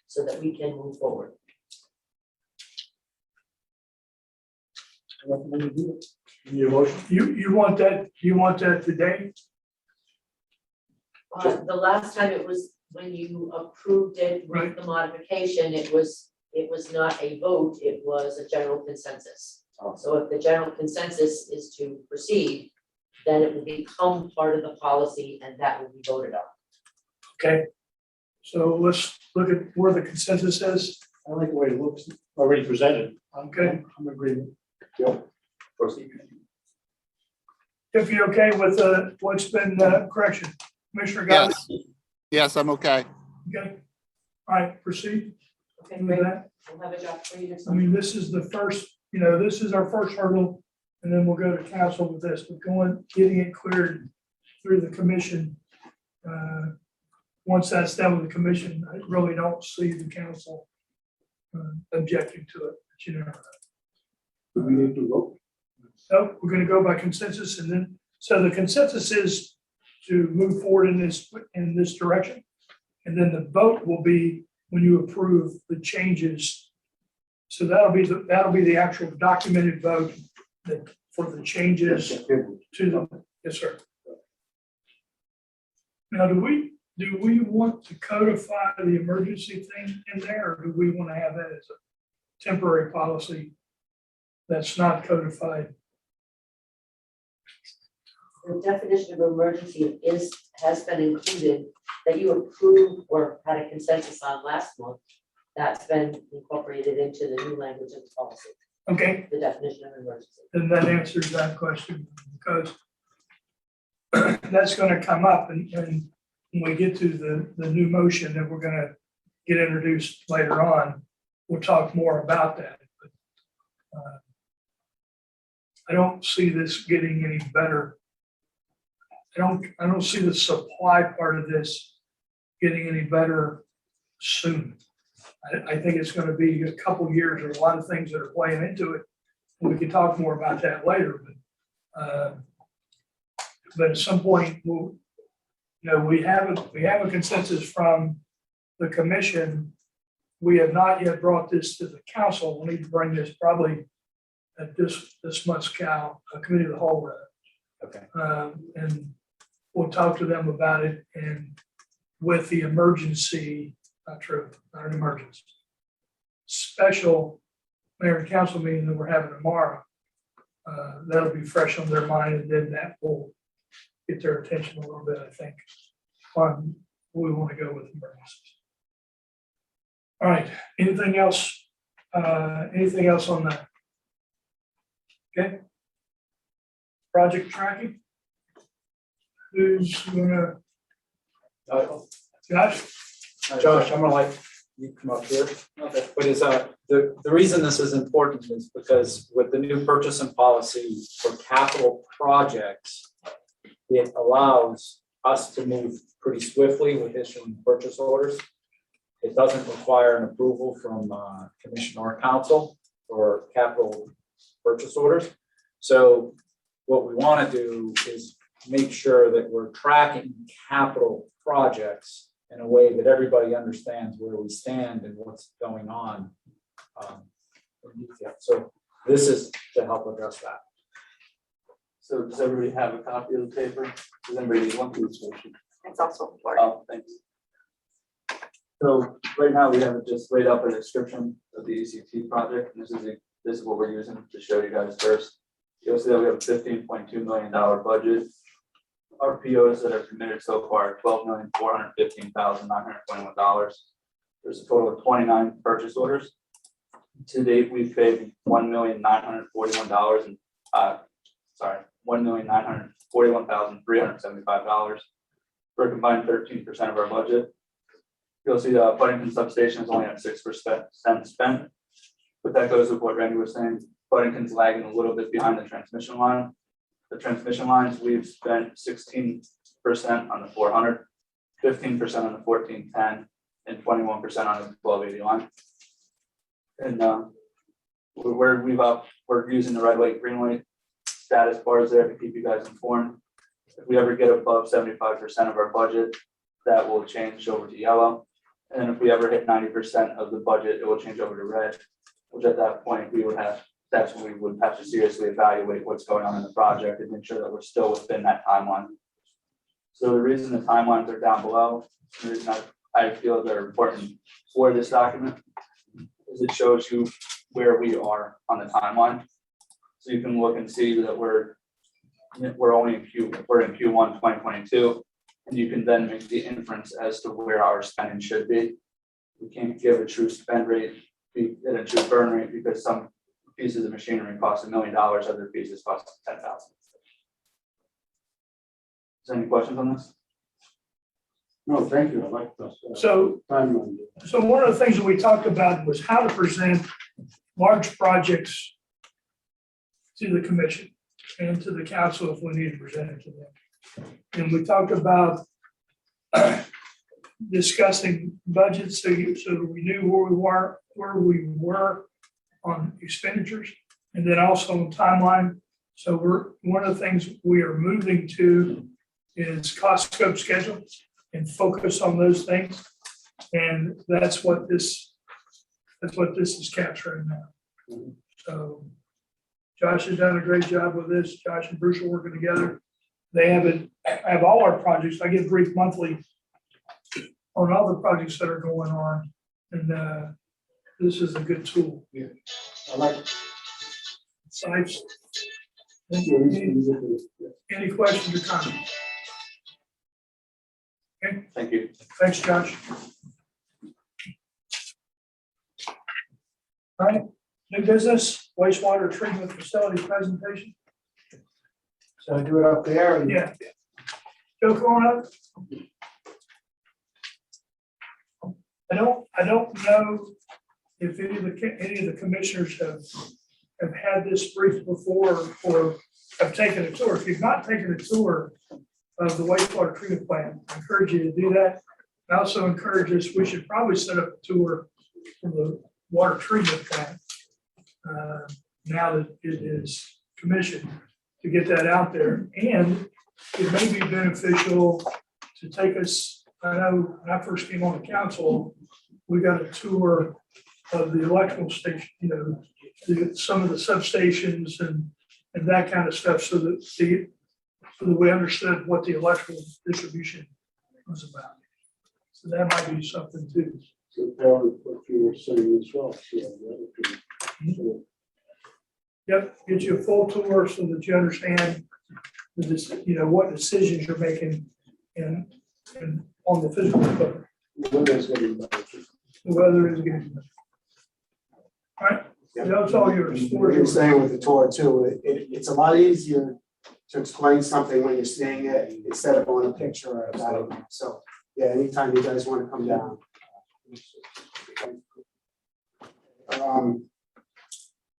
L: so that we can move forward.
E: Your motion?
A: you want that today?
L: The last time it was when you approved it with the modification, it was not a vote, it was a general consensus. So if the general consensus is to proceed, then it will become part of the policy and that will be voted on.
A: Okay, so let's look at where the consensus is.
E: I like the way it looks already presented.
A: Okay.
E: I'm agreeing.
K: Proceed.
A: If you're okay with what's been correction, Commissioner Gotti?
M: Yes, yes, I'm okay.
A: Okay, all right, proceed
L: Okay,
A: with
L: great.
A: that.
L: We'll have a job for you next
A: I
L: month.
A: mean, this is the first, this is our first hurdle, and then we'll go to council with this, but getting it cleared through the commission. Once that's done with the commission, I really don't see the council objecting to it, but you know.
E: Do we need to vote?
A: So we're gonna go by consensus, and then, so the consensus is to move forward in this direction. And then the vote will be when you approve the changes. So that'll be the actual documented vote for the changes to the, yes, sir. Now, do we want to codify the emergency thing in there, or do we want to have that as a temporary policy that's not codified?
L: The definition of emergency has been included, that you approved or had a consensus on last month. That's been incorporated into the new language of the policy,
A: Okay,
L: the definition of emergency.
A: then that answers that question, because that's gonna come up, and when we get to the new motion that we're gonna get introduced later on, we'll talk more about that. But I don't see this getting any better. I don't see the supply part of this getting any better soon. I think it's gonna be a couple years, or a lot of things that are playing into it. And we can talk more about that later, but at some point, we have a consensus from the commission. We have not yet brought this to the council. We'll need to bring this probably at this month's committee of the whole.
F: Okay.
A: And we'll talk to them about it, and with the emergency, not an emergency, special mayor and council meeting that we're having tomorrow, that'll be fresh on their mind, and then that will get their attention a little bit, I think, on where we want to go with emergencies. All right, anything else? Anything else on that? Okay. Project tracking? Who's gonna, Josh?
F: Josh, I'm gonna let you come up here. Okay. But the reason this is important is because with the new purchasing policy for capital projects, it allows us to move pretty swiftly with issuing purchase orders. It doesn't require an approval from commission or council for capital purchase orders. So what we want to do is make sure that we're tracking capital projects in a way that everybody understands where we stand and what's going on. So this is to help address that.
N: So does everybody have a copy of the paper? Does anybody need one?
C: It's also important.
N: Oh, thanks. So right now we have just laid out a description of the ECT project. And this is what we're using to show you guys first. You'll see that we have a $15.2 million budget. Our POs that are committed so far are $12,415,921. There's a total of 29 purchase orders. To date, we've paid $1,941,375 for a combined 13% of our budget. You'll see the Buddington substation is only at 6% spent, but that goes with what Randy was saying. Buddington's lagging a little bit behind the transmission line. The transmission lines, we've spent 16% on the 400, 15% on the 1410, and 21% on the 1280 line. And we're using the red light, green light status bars there to keep you guys informed. If we ever get above 75% of our budget, that will change over to yellow. And if we ever hit 90% of the budget, it will change over to red, which at that point that's when we would have to seriously evaluate what's going on in the project and make sure that we're still within that timeline. So the reason the timelines are down below, the reason I feel they're important for this document is it shows you where we are on the timeline. So you can look and see that we're in Q1 2022, and you can then make the inference as to where our spending should be. We can't give a true spend rate and a true burn rate because some pieces of machinery cost $1 million, other pieces cost 10,000. Is there any questions on this?
E: No, thank you, I like the
A: So,
E: timeline.
A: so one of the things that we talked about was how to present large projects to the commission and to the council if we need to present it to them. And we talked about discussing budgets, so we knew where we were on expenditures, and then also on timeline. So one of the things we are moving to is cost scope schedule and focus on those things. And that's what this is capturing now. So Josh has done a great job with this. Josh and Bruce are working together. They have all our projects. I get briefed monthly on all the projects that are going on. And this is a good tool.
E: Yeah, I like it.
A: Sites.
E: Thank you.
A: Any questions or comments? Okay,
N: Thank you.
A: thanks, Josh. All right, new business, wastewater treatment facility presentation.
J: So I do it up there? and-
A: Yeah. Joe, come on up. I don't know if any of the commissioners have had this brief before or have taken a tour. If you've not taken a tour of the wastewater treatment plant, I encourage you to do that. I also encourage us, we should probably set up a tour of the water treatment plant. Now that it is commissioned, to get that out there. And it may be beneficial to take us, I know when I first came on the council, we got a tour of the electrical station, some of the substations and that kind of stuff, so that we understood what the electrical distribution was about. So that might be something too.
E: So Darren, what you were saying as well. So,
A: Yep, get you a full tour so that you understand what decisions you're making and on the physical equipment.
E: what is getting better?
A: The weather is getting better. All right, that's all yours.
J: What you're saying with the tour too, it's a lot easier to explain something when you're seeing it instead of on a picture or a diagram. So, yeah, anytime you guys want to come down.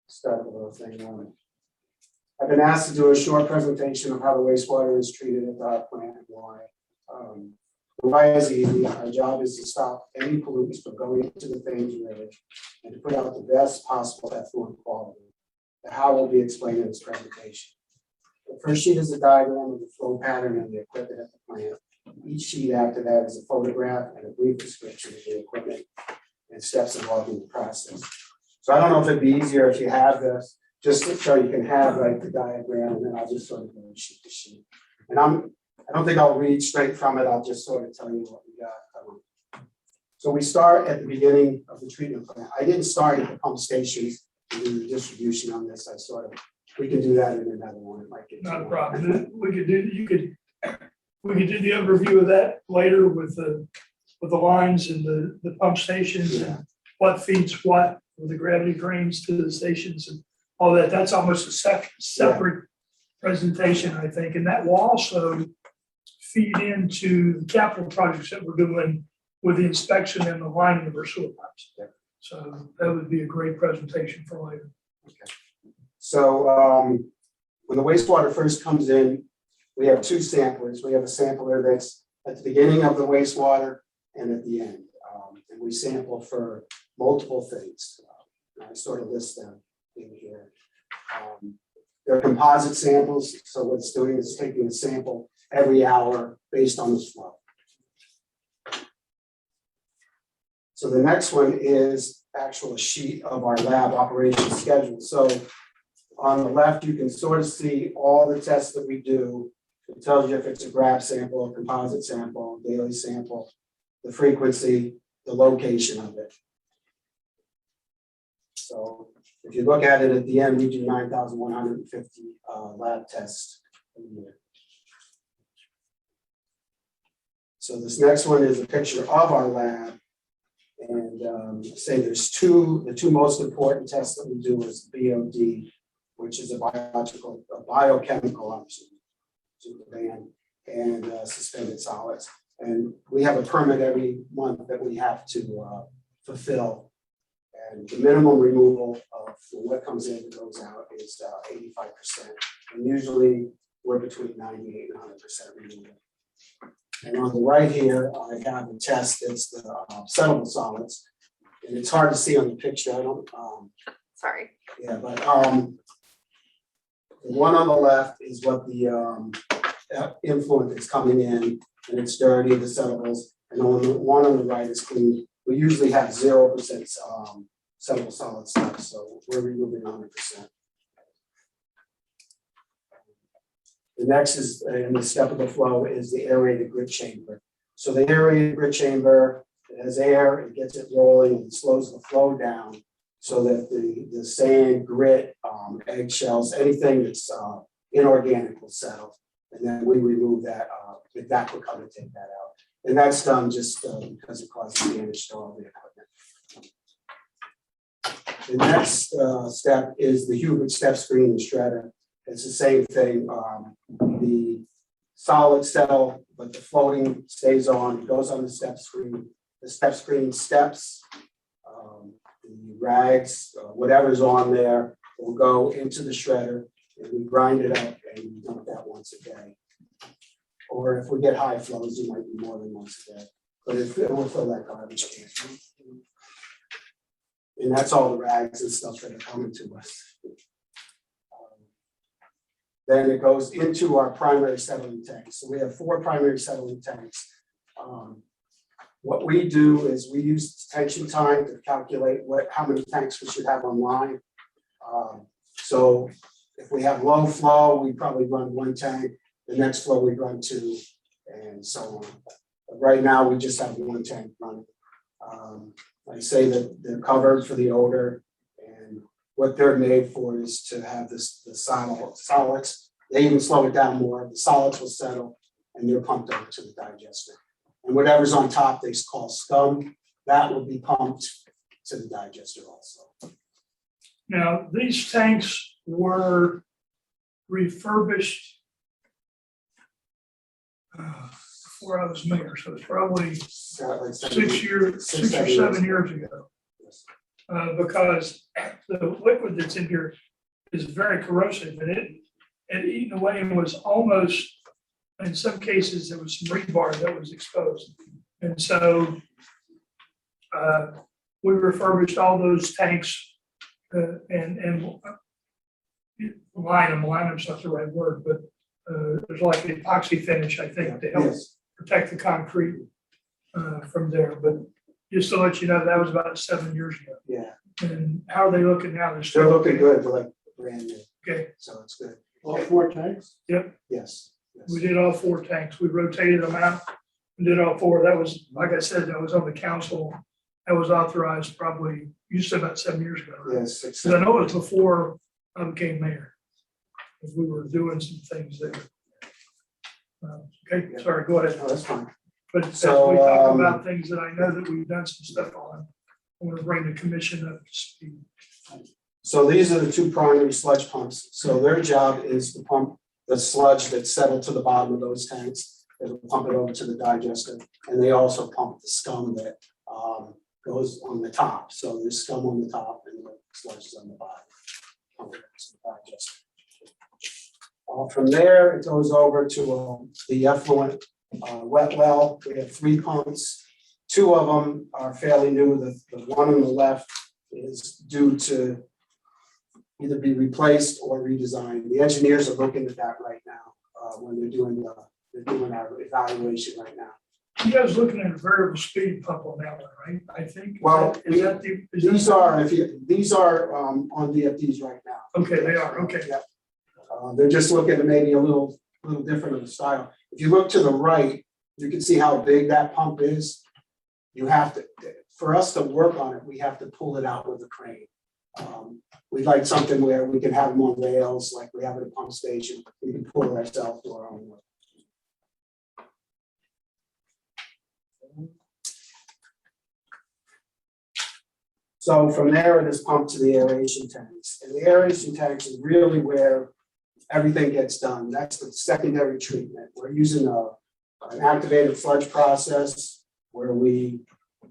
J: Start with a little thing. I've been asked to do a short presentation of how the wastewater is treated at our plant and why. Why is easy. Our job is to stop any pollutants from going into the Thames River and to put out the best possible effluent quality. The how will be explained in this presentation. The first sheet is a diagram of the flow pattern and the equipment at the plant. Each sheet after that is a photograph and a brief description of the equipment and steps involved in the process. So I don't know if it'd be easier if you have this, just so you can have like the diagram, and then I'll just sort of go sheet to sheet. And I don't think I'll read straight from it. I'll just sort of tell you what we got. So we start at the beginning of the treatment plant. I didn't start at the pump stations to do the distribution on this. We can do that in another one. It might get
A: Not a problem. We could do the overview of that later with the lines and the pump stations and what feeds what, with the gravity drains to the stations and all that. That's almost a separate presentation, I think, and that will also feed into the capital projects that we're doing with the inspection and the lining of our sewer pipes. So that would be a great presentation for later.
J: Okay. So when the wastewater first comes in, we have two samplers. We have a sampler that's at the beginning of the wastewater and at the end. And we sample for multiple things. I sort of list them in here. They're composite samples. So what it's doing is taking a sample every hour based on the flow. So the next one is actual sheet of our lab operation schedule. So on the left, you can sort of see all the tests that we do. It tells you if it's a graph sample, a composite sample, daily sample, the frequency, the location of it. So if you look at it at the end, we do 9,150 lab tests a year. So this next one is a picture of our lab. And say there's the two most important tests that we do is BOD, which is a biochemical, obviously, and suspended solids. And we have a permit every month that we have to fulfill. And the minimum removal of what comes in and goes out is 85%. And usually we're between 98 and 100% removal. And on the right here, I have a test that's the settable solids. And it's hard to see on the picture. I don't,
O: Sorry.
J: yeah, but the one on the left is what the influent is coming in, and it's dirty, the settables. And on the one on the right is clean. We usually have 0% settable solid stuff, so we're removing 100%. The next is in the step of the flow is the aerated grit chamber. So the aerated grit chamber, it has air, it gets it rolling, and slows the flow down so that the sand, grit, eggshells, anything that's inorganic will settle. And then we remove that, with vacuum cover, take that out. And that's done just because it causes damage to all the equipment. The next step is the Hubert step screen and shredder. It's the same thing. The solid settle, but the floating stays on, it goes on the step screen. The step screen steps, the rags, whatever's on there will go into the shredder, and we grind it up and we dump that once a day. Or if we get high flows, it might be more than once a day, but it will fill that garbage can. And that's all the rags and stuff that are coming to us. Then it goes into our primary settling tanks. So we have 4 primary settling tanks. What we do is we use detention time to calculate how many tanks we should have online. So if we have low flow, we probably run 1 tank. The next flow we run 2, and so on. But right now we just have 1 tank running. I say that they're covered for the odor, and what they're made for is to have the solids. They even slow it down more. The solids will settle, and they're pumped over to the digester. And whatever's on top, they call scum. That will be pumped to the digester also.
A: Now, these tanks were refurbished before I was mayor, so it's probably 6 or 7 years ago. Because the liquid that's in here is very corrosive, and it eaten away and was almost, in some cases, there was some rebar that was exposed. And so we refurbished all those tanks and line them's not the right word, but there's like an epoxy finish, I think, to help protect the concrete from there. But just to let you know, that was about 7 years ago.
J: Yeah.
A: And how are they looking now?
J: They're looking good. They're like brand new.
A: Okay.
J: So it's good.
E: All 4 tanks?
A: Yep.
J: Yes.
A: We did all 4 tanks. We rotated them out and did all 4. That was, like I said, that was on the council. That was authorized probably, you said about 7 years ago, right?
J: Yes.
A: Because I know it was before I became mayor. Because we were doing some things there. Okay, sorry, go ahead.
J: No, that's fine.
A: But as we
J: So,
A: talk about things that I know that we've done some stuff on, I want to bring the commission up to speed.
J: So these are the 2 primary sludge pumps. So their job is to pump the sludge that's settled to the bottom of those tanks. It'll pump it over to the digester, and they also pump the scum that goes on the top. So there's scum on the top and the sludge is on the bottom. Pump it to the digester. From there, it goes over to the effluent wet well. We have 3 pumps. 2 of them are fairly new. The one on the left is due to either be replaced or redesigned. The engineers are looking at that right now when they're doing our evaluation right now.
A: You guys looking at a variable speed pump on that one, right? I think.
J: Well,
A: Is that the?
J: These are on VFDs right now.
A: Okay, they are, okay.
J: Yep. They're just looking at maybe a little different of the style. If you look to the right, you can see how big that pump is. You have to, for us to work on it, we have to pull it out with a crane. We'd like something where we can have them on rails, like we have at a pump station. We can pull it ourselves to our own work. So from there, it is pumped to the aeration tanks. And the aeration tanks is really where everything gets done. That's the secondary treatment. We're using an activated sludge process where we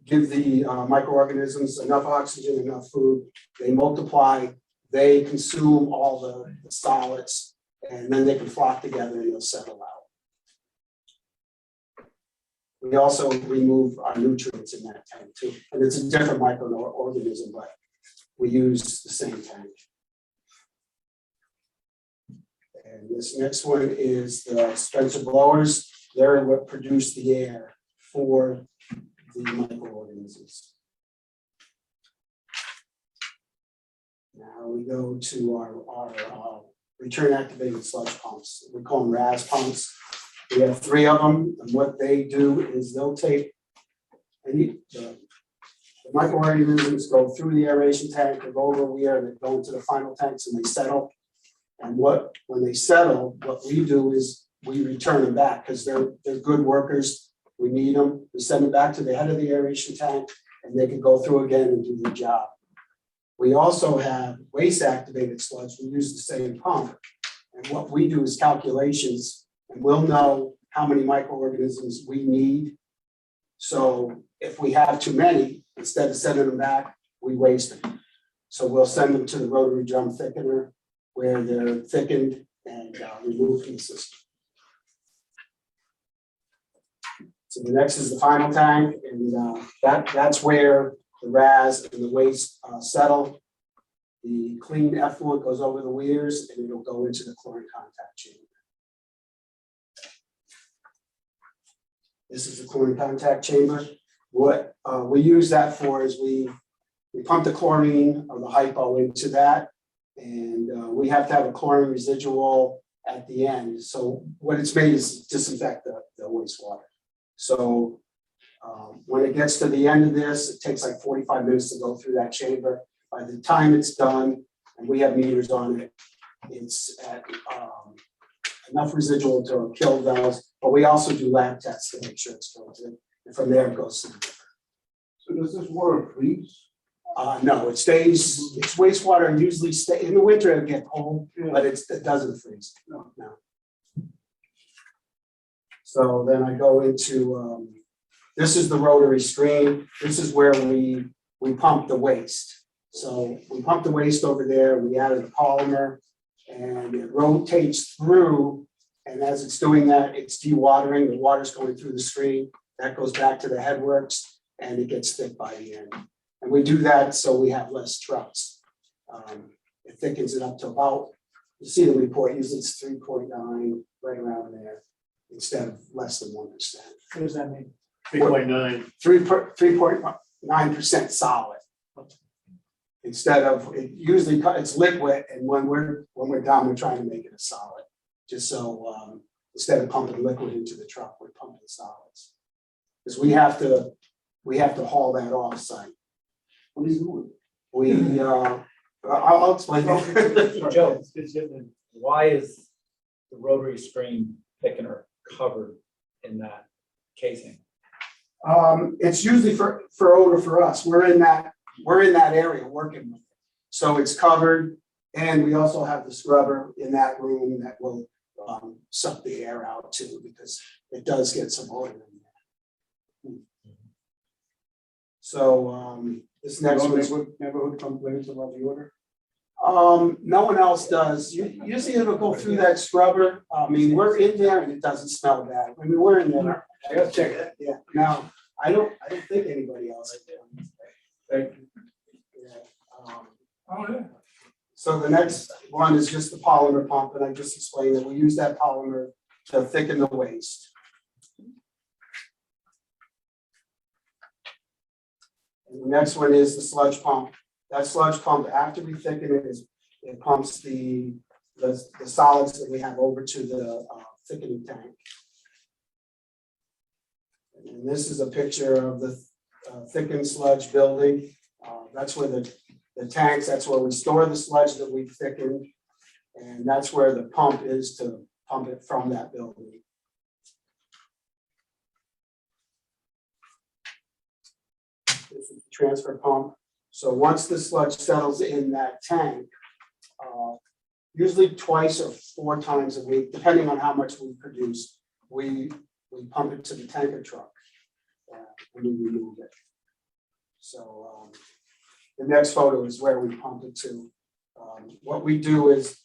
J: give the microorganisms enough oxygen, enough food. They multiply, they consume all the solids, and then they can flock together and they'll settle out. We also remove our nutrients in that tank too. And it's a different microorganism, but we use the same tank. And this next one is the Spencer blowers. They're what produce the air for the microorganisms. Now we go to our return activated sludge pumps. We call them RAS pumps. We have 3 of them, and what they do is they'll take the microorganisms go through the aeration tank, they go over here, and they go into the final tanks and they settle. And when they settle, what we do is we return them back because they're good workers. We need them. We send them back to the head of the aeration tank, and they can go through again and do the job. We also have waste activated sludge. We use the same pump, and what we do is calculations. And we'll know how many microorganisms we need. So if we have too many, instead of sending them back, we waste them. So we'll send them to the rotary drum thickener where they're thickened and removed from the system. So the next is the final tank, and that's where the RAS and the waste settle. The clean effluent goes over the weirs and it'll go into the chlorine contact chamber. This is the chlorine contact chamber. What we use that for is we pump the chlorine or the hypo into that, and we have to have a chlorine residual at the end. So what it's made is disinfect the wastewater. So when it gets to the end of this, it takes like 45 minutes to go through that chamber. By the time it's done, and we have meters on it, it's at enough residual to kill those, but we also do lab tests to make sure it's filtered. And from there it goes to the river.
B: So does this water freeze?
J: No, it stays, it's wastewater and usually stay, in the winter it'll get cold, but it doesn't freeze. No. So then I go into, this is the rotary stream. This is where we pump the waste. So we pump the waste over there, we added a polymer, and it rotates through, and as it's doing that, it's dewatering, the water's going through the stream, that goes back to the headworks, and it gets thick by the end. And we do that so we have less trucks. It thickens it up to about, you see the report, usually it's 3.9, right around there, instead of less than 1%.
A: What does that mean?
E: 3.9.
J: 3.9% solid. Instead of, it usually it's liquid, and when we're done, we're trying to make it a solid. Just so instead of pumping liquid into the truck, we're pumping solids. Because we have to haul that off site.
B: What are you doing?
J: We I'll explain it.
F: Joe, why is the rotary stream thickener covered in that casing?
J: It's usually for odor for us. We're in that area working with it. So it's covered, and we also have the scrubber in that room that will suck the air out too, because it does get some odor in there. So this next one.
E: Neighborhood complaints about the order?
J: No one else does. Usually it'll go through that scrubber. I mean, we're in there and it doesn't smell bad. I mean, we're in there.
E: I gotta check it.
J: Yeah, no, I don't think anybody else.
E: Thank you.
J: Yeah. So the next one is just the polymer pump, and I just explained that we use that polymer to thicken the waste. And the next one is the sludge pump. That sludge pump, after we thicken it, it pumps the solids that we have over to the thickening tank. And this is a picture of the thickened sludge building. That's where the tanks, that's where we store the sludge that we've thickened. And that's where the pump is to pump it from that building. This is the transfer pump. So once the sludge settles in that tank, usually twice or 4 times a week, depending on how much we produce, we pump it to the tanker truck. When we remove it. So the next photo is where we pump it to. What we do is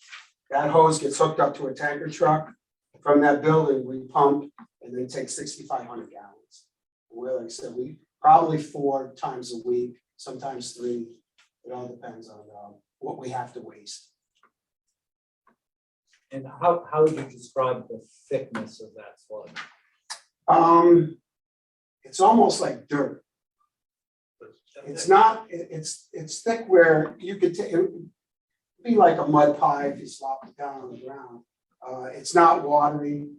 J: that hose gets hooked up to a tanker truck. From that building, we pump and they take 6,500 gallons. Well, like I said, we probably 4 times a week, sometimes 3. It all depends on what we have to waste.
F: And how would you describe the thickness of that sludge?
J: It's almost like dirt. It's not, it's thick where you could take, it would be like a mud pie if you slop it down on the ground. It's not watery.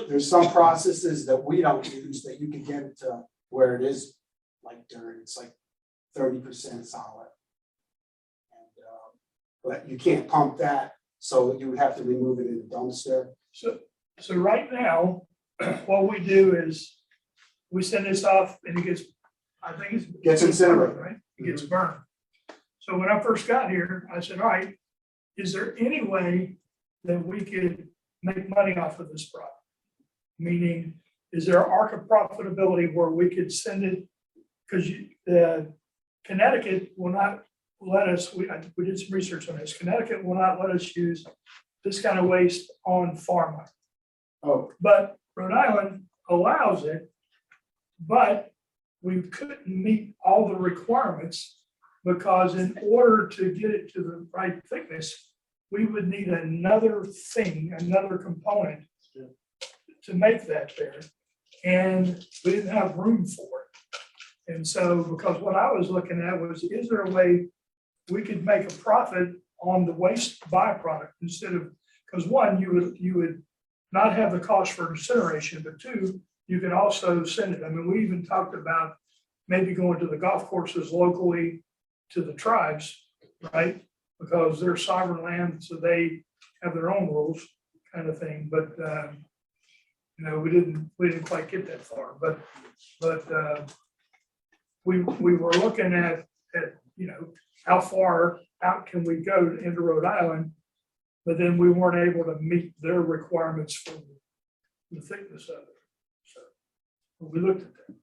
J: There's some processes that we don't use that you can get it to where it is like dirt. It's like 30% solid. And, but you can't pump that, so you would have to remove it in a dumpster.
A: So right now, what we do is we send this off and it gets, I think it's.
J: Gets incinerated.
A: Right? It gets burned. So when I first got here, I said, all right, is there any way that we could make money off of this product? Meaning, is there an arc of profitability where we could send it? Because Connecticut will not let us, we did some research on this. Connecticut will not let us use this kind of waste on farmland.
J: Oh,
A: But Rhode Island allows it, but we couldn't meet all the requirements because in order to get it to the right thickness, we would need another thing, another component to make that there. And we didn't have room for it. And so, because what I was looking at was, is there a way we could make a profit on the waste byproduct instead of, because one, you would not have the cost for incineration, but 2, you can also send it. I mean, we even talked about maybe going to the golf courses locally to the tribes, right? Because they're sovereign land, so they have their own rules kind of thing. But, you know, we didn't quite get that far, but we were looking at, you know, how far out can we go into Rhode Island? But then we weren't able to meet their requirements for the thickness of it. So we looked at that.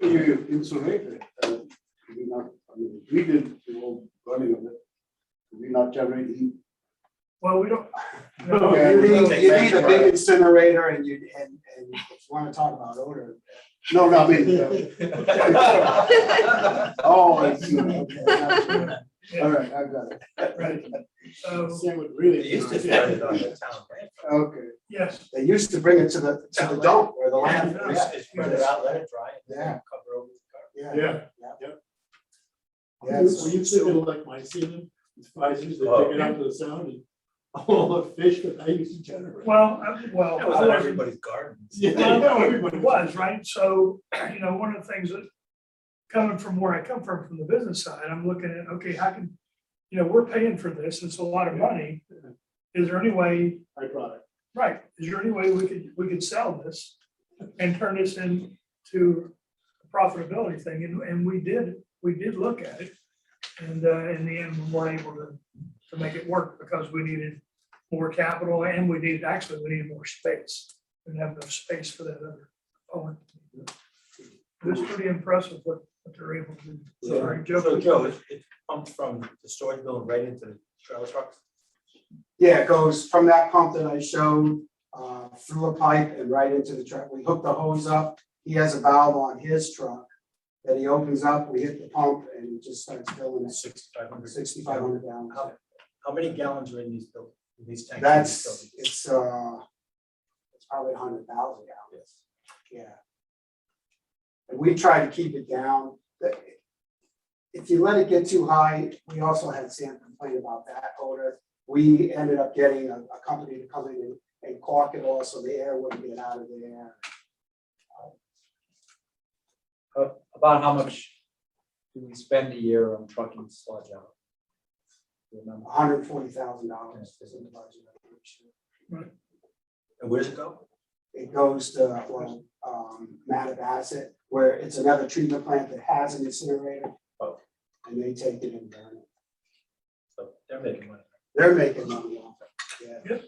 O: So you insulated, we not, I mean, we did the whole burning of it. We not generate heat.
A: Well, we don't.
J: yeah, you need a big incinerator and if you want to talk about odor.
O: No, I mean. Oh, I see.
A: Yeah.
O: All right, I got it.
A: Right. So,
O: Same with really.
E: They used to spread it on the town.
J: Okay.
A: yes,
J: They used to bring it to the dump where the land.
A: Yeah.
E: Used to spread it out, let it dry. and then
J: Yeah.
E: Cover over the car.
J: Yeah.
O: Yeah.
J: Yeah,
O: Were
J: so-
O: you thinking like my season, it's visors, they take it out to the sound and all the fish that I used to generate.
A: well,
E: That was
A: I
E: on
A: wasn't-
E: everybody's gardens.
O: Yeah,
A: well,
O: everybody
A: it was, right? So, you know, one of the things that coming from where I come from the business side, I'm looking at, okay, how can, you know, we're paying for this, it's a lot of money. Is there any way,
O: My product.
A: right, is there any way we could sell this and turn this into a profitability thing? And we did look at it. And in the end, we weren't able to make it work because we needed more capital and we needed more space. We didn't have enough space for that other component. It was pretty impressive what they're able to do. Sorry, Joe.
E: So Joe, it pumped from the storage building right into the trailer trucks?
J: Yeah, it goes from that pump that I showed through a pipe and right into the truck. We hook the hose up. He has a valve on his truck that he opens up. We hit the pump and it just starts filling it. 6,500 gallons.
E: How many gallons are in these tanks?
J: That's, it's probably 100,000 gallons. Yeah. And we try to keep it down. If you let it get too high, we also had Sam complain about that odor. We ended up getting a company to come in and caulk it all so the air wouldn't get out of there.
F: About how much do we spend a year on trucking sludge out? Do you remember?
J: $140,000 is in the budget.
E: And where does it go?
J: It goes to, well, Mattabasset, where it's another treatment plant that has an incinerator. And they take it and burn it.
F: So they're making money.
J: They're making money off it, yeah.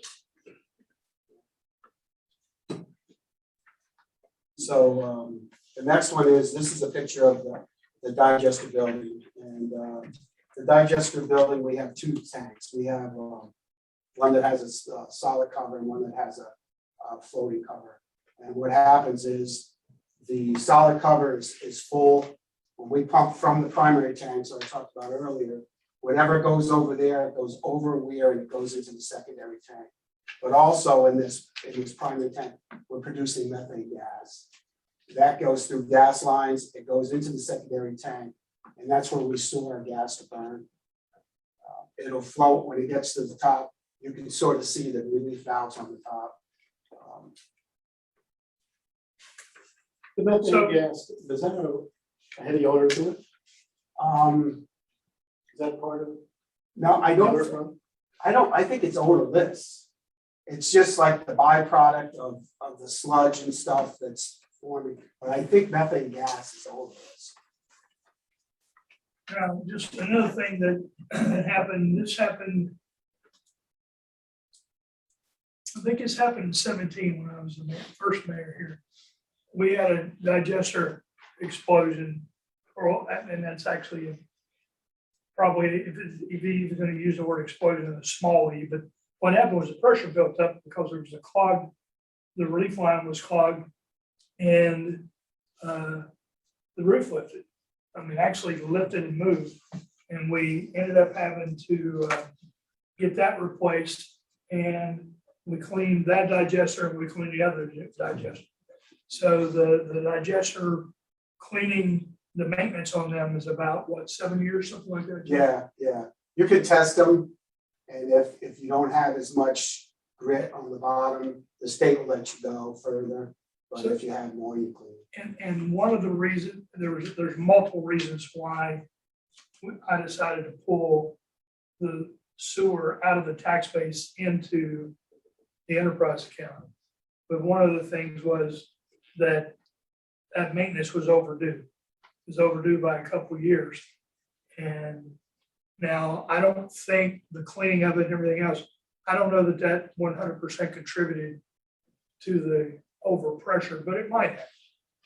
J: So, the next one is, this is a picture of the digester building, and, the digester building, we have two tanks. We have, one that has a solid cover and one that has a floating cover. And what happens is, the solid cover is full. When we pump from the primary tanks, I talked about earlier, whatever goes over there, goes over a weir and it goes into the secondary tank. But also in this primary tank, we're producing methane gas. That goes through gas lines, it goes into the secondary tank, and that's where we store our gas to burn. It'll float when it gets to the top. You can sort of see the relief valves on the top.
E: The methane
A: So-
E: gas, does that have a heavy odor to it? Is that part of?
J: No, I think it's odorless. It's just like the byproduct of the sludge and stuff that's forming, but I think methane gas is odorless.
A: Now, just another thing that happened, this happened. I think this happened in 17 when I was the first mayor here. We had a digester explosion, and that's actually probably, if you even gonna use the word explosion in a small e, but what happened was the pressure built up because there was a clog, the relief line was clogged, and the roof lifted. I mean, actually lifted and moved, and we ended up having to get that replaced, and we cleaned that digester and we cleaned the other digester. So the digester cleaning, the maintenance on them is about, what, 7 years, something like that?
J: Yeah. You could test them, and if you don't have as much grit on the bottom, the state will let you go further. But if you have more, you clean.
A: And one of the reasons, there's multiple reasons why I decided to pull the sewer out of the tax base into the enterprise account. But one of the things was that maintenance was overdue. It was overdue by a couple of years. And now I don't think the cleaning of it and everything else, I don't know that 100% contributed to the overpressure, but it might have.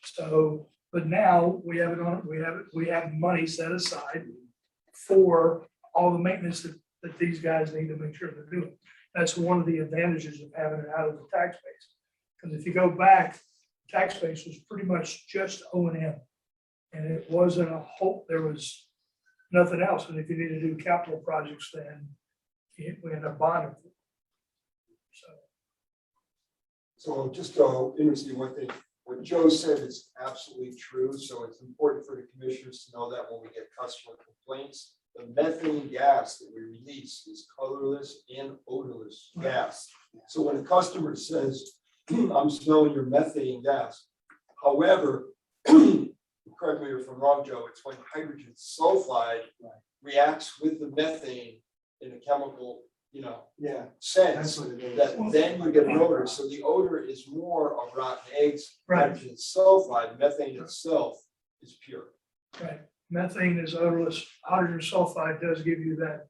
A: So, but now we have it on, we have money set aside for all the maintenance that these guys need to make sure they're doing. That's one of the advantages of having it out of the tax base. Because if you go back, tax base was pretty much just O&M. And it wasn't a whole, there was nothing else. And if you need to do capital projects, then we end up bonding.
K: So just interesting one thing, what Joe said is absolutely true. So it's important for the commissioners to know that when we get customer complaints, the methane gas that we release is colorless and odorless gas. So when a customer says, I'm smelling your methane gas, however, correct me if I'm wrong, Joe, it's when hydrogen sulfide reacts with the methane in a chemical, sense,
J: That's what it is.
K: that then you get an odor. So the odor is more of rotten eggs,
A: Right.
K: hydrogen sulfide, methane itself is pure.
A: Right. Methane is odorless. Hydrogen sulfide does give you that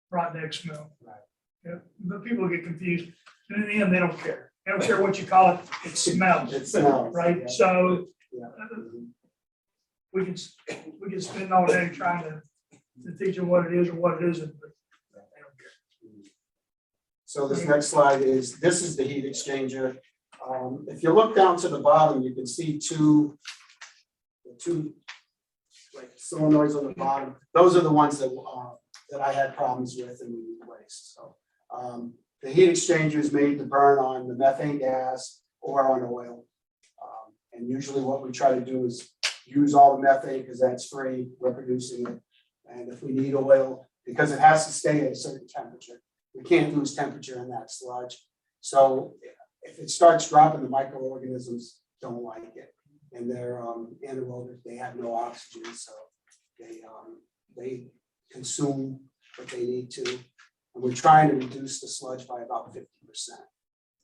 A: rotten egg smell.
J: Right.
A: Yeah, but people get confused. And in the end, they don't care. They don't care what you call it. It smells.
J: It smells.
A: Right.
J: Yeah.
A: So
J: Yeah.
A: we can spend all day trying to teach them what it is or what it isn't, but they don't care.
J: So this next slide this is the heat exchanger. If you look down to the bottom, you can see two like solenoids on the bottom. Those are the ones that I had problems with and we replaced. So the heat exchanger is made to burn on the methane gas or on oil. And usually what we try to do is use all the methane because that's free, we're producing it. And if we need oil, because it has to stay at a certain temperature, we can't lose temperature in that sludge. So if it starts dropping, the microorganisms don't like it. And they're anaerobic, they have no oxygen, so they consume what they need to. And we're trying to reduce the sludge by about 50%.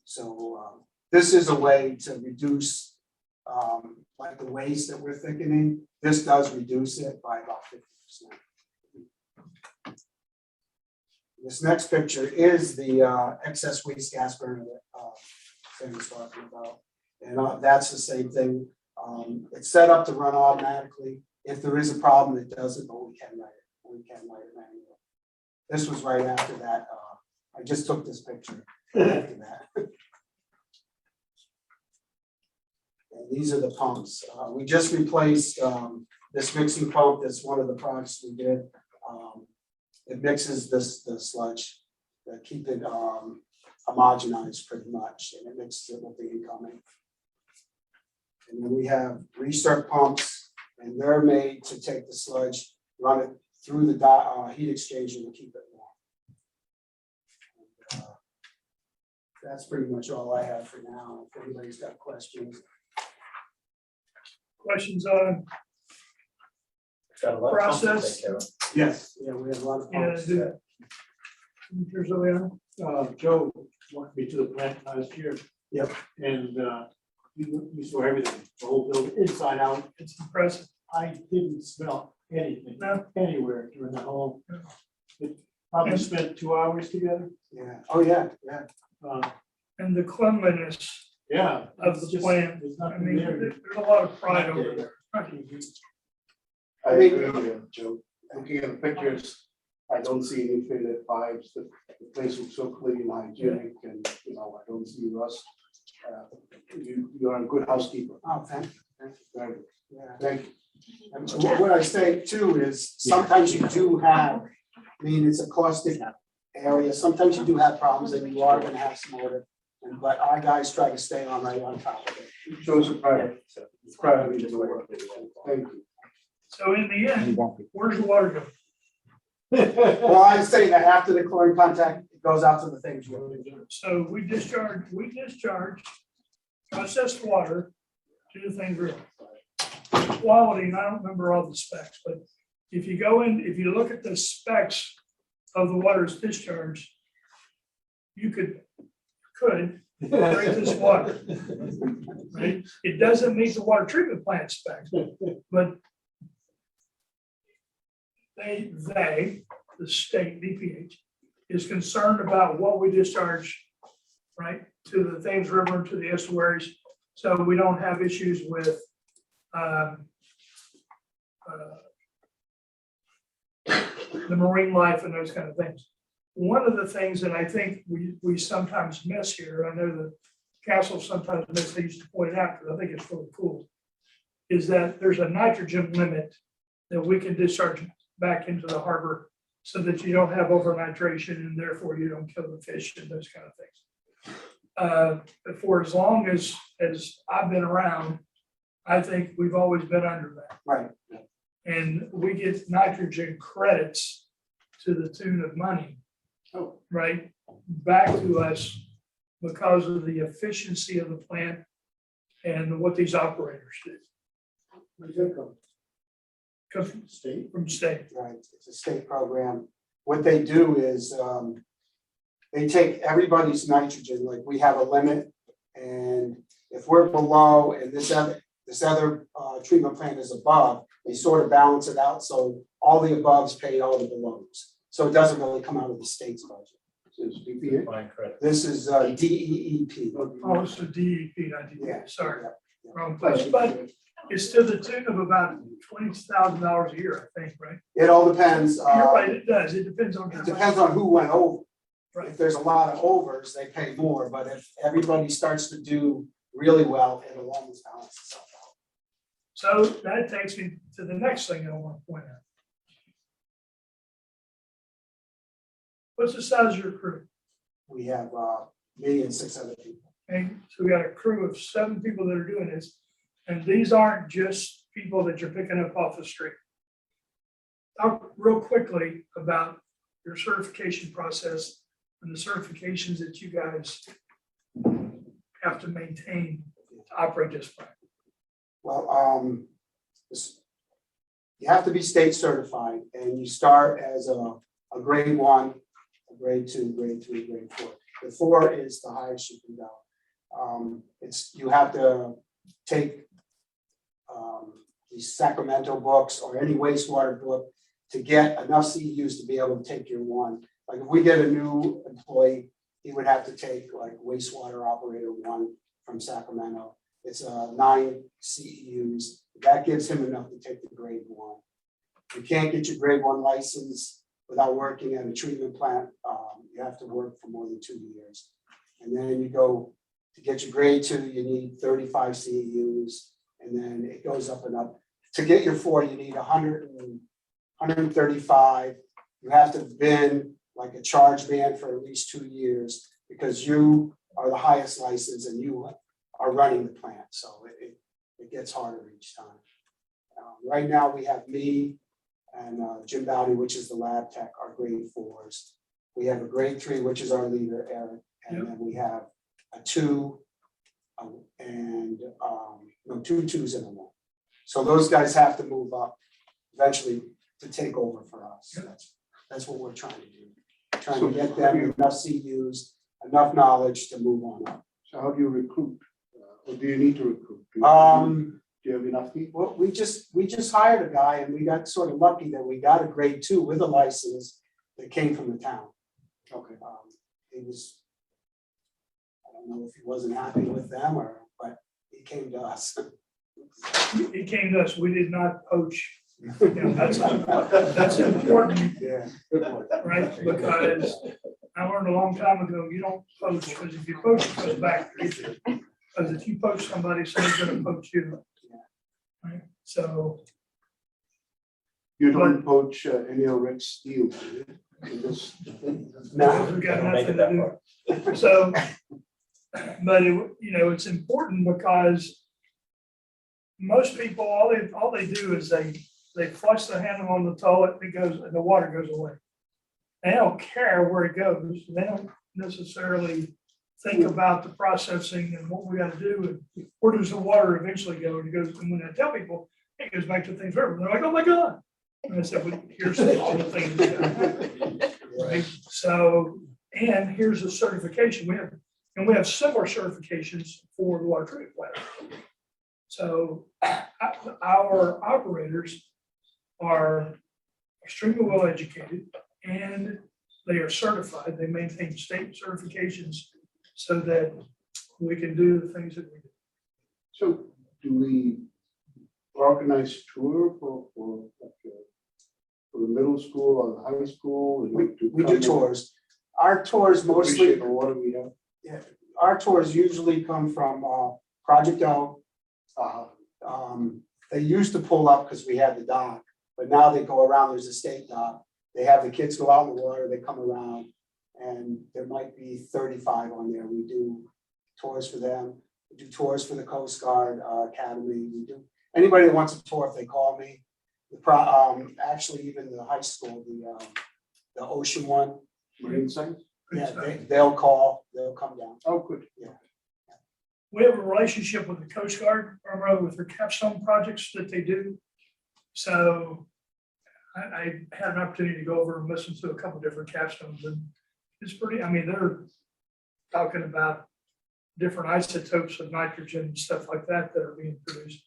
J: So this is a way to reduce like the waste that we're thickening, this does reduce it by about 50%. This next picture is the excess waste gas burner that Sam was talking about. And that's the same thing. It's set up to run automatically. If there is a problem, it doesn't, but we can write it. We can write it manually. This was right after that. I just took this picture after that. And these are the pumps. We just replaced this mixing pump. That's one of the products we did. It mixes the sludge, keep it homogenized pretty much, and it mixes it with the incoming. And then we have restart pumps, and they're made to take the sludge, run it through the heat exchanger to keep it warm. And, that's pretty much all I have for now. If anybody's got questions.
A: Questions on
F: Got a lot of pumps to
A: process?
F: take care of.
J: Yes, yeah, we have a lot of
A: Yeah,
J: pumps.
A: do that. Here's Leon.
E: Joe walked me to the plant last year.
J: Yep.
E: And you saw everything, the whole building, inside out.
A: It's impressive.
E: I didn't smell anything
A: No.
E: anywhere during the whole. It probably spent 2 hours together.
J: Yeah. Oh, yeah, yeah.
A: And the cleanliness
E: Yeah.
A: of
E: it's
A: the
E: just-
A: plant.
E: There's
A: I
E: nothing
A: mean,
E: there.
A: there's a lot of pride over there.
O: I agree with you, Joe. Looking at the pictures, I don't see any faded pipes. The place looks so clean, hygienic, and, you know, I don't see rust. You are a good housekeeper.
J: Oh, thank you. Thank you.
O: Very good.
J: Yeah.
O: Thank you.
J: And what I say too is sometimes you do have, I mean, it's a caustic area. Sometimes you do have problems and you are gonna have some odor. But our guys try to stay right on top of it.
O: It shows a pride. Pride of the work. Thank you.
A: So in the end, where's the water go?
J: Well, I say that after the chlorine contact, it goes out to the things.
A: So we discharge processed water to the thing river. Quality, and I don't remember all the specs, but if you go in, if you look at the specs of the water's discharged, you could drink this water. Right? It doesn't meet the water treatment plant specs, but the state DPH is concerned about what we discharge, right, to the Thames River and to the estuaries, so we don't have issues with the marine life and those kind of things. One of the things that I think we sometimes miss here, I know the council sometimes miss, they used to point it out, because I think it's really cool, is that there's a nitrogen limit that we can discharge back into the harbor so that you don't have overnitration and therefore you don't kill the fish and those kind of things. For as long as I've been around, I think we've always been under that.
J: Right.
A: And we get nitrogen credits to the tune of money, right, back to us because of the efficiency of the plant and what these operators do.
O: Where's that come?
A: Comes from
O: State?
A: state.
J: Right, it's a state program. What they do is, they take everybody's nitrogen, like we have a limit. And if we're below and this other treatment plant is above, they sort of balance it out. So all the aboves pay all the belows. So it doesn't really come out of the state's budget.
O: It's BPA.
F: Fine credit.
J: This is DEEP.
A: Oh, it's a DEP, not DEP,
J: Yeah.
A: sorry,
J: Yeah.
A: wrong place, but it's to the tune of about $20,000 a year, I think, right?
J: It all depends.
A: You're right, it does, it depends on.
J: It depends on who went over.
A: Right.
J: If there's a lot of overs, they pay more, but if everybody starts to do really well, it'll almost balance itself out.
A: So that takes me to the next thing I want to point out. What's the size of your crew?
J: We have me and 6 other people.
A: And so we got a crew of 7 people that are doing this, and these aren't just people that you're picking up off the street. Talk real quickly about your certification process and the certifications that you guys have to maintain to operate this plant.
J: Well, you have to be state certified, and you start as a grade 1, a grade 2, grade 3, grade 4. The 4 is the highest you can go. You have to take these Sacramento books or any wastewater book to get enough CEUs to be able to take your one. Like if we get a new employee, he would have to take like wastewater operator one from Sacramento. It's 9 CEUs. That gives him enough to take the grade 1. You can't get your grade 1 license without working at a treatment plant. You have to work for more than 2 years. And then you go to get your grade 2, you need 35 CEUs, and then it goes up and up. To get your 4, you need 135. You have to have been like a charge band for at least 2 years because you are the highest license and you are running the plant. So it gets harder each time. Right now we have me and Jim Bowdy, which is the lab tech, our grade 4s. We have a grade 3, which is our leader, Eric, and then we have a 2 and no, 2 2s and a 1. So those guys have to move up eventually to take over for us. That's what we're trying to do. Trying to get them enough CUs, enough knowledge to move on up.
O: So how do you recruit? Or do you need to recruit? Do you have enough people?
J: Well, we just hired a guy and we got sort of lucky that we got a grade 2 with a license that came from the town.
O: Okay.
J: He was, I don't know if he wasn't happy with them but he came to us.
A: He came to us, we did not poach. You know, that's important,
J: Yeah, good one.
A: right? Because I learned a long time ago, you don't poach, because if you poach, it goes back to you. Because if you poach somebody, somebody's gonna poach you. Right, so.
O: You don't poach any of Rick's steel, do you? In this-
A: No, we've got nothing to do. So, but it's important because most people, all they do is they flush the handle on the toilet, and the water goes away. They don't care where it goes. They don't necessarily think about the processing and what we got to do and where does the water eventually go. And it goes, and when I tell people, it goes back to things forever. They're like, oh my God. And I said, well, here's all the things that happen. Right. So, and here's the certification we have similar certifications for the water treatment plant. So our operators are extremely well educated and they are certified. They maintain state certifications so that we can do the things that we do.
O: So do we organize tour for the middle school or the high school?
J: We do tours. Our tours mostly,
O: Appreciate the water we have.
J: yeah, our tours usually come from Project O. They used to pull up because we had the dock, but now they go around, there's a state dock. They have the kids go out in the water, they come around, and there might be 35 on there. We do tours for them. We do tours for the Coast Guard Academy. We do, anybody that wants a tour, if they call me. Actually, even the high school, the ocean one.
O: Marine science?
J: Yeah, they'll call, they'll come down.
O: Oh, good.
J: Yeah.
A: We have a relationship with the Coast Guard, with their capstone projects that they do. So I had an opportunity to go over and listen to a couple of different capstones, and it's pretty, they're talking about different isotopes of nitrogen and stuff like that that are being produced.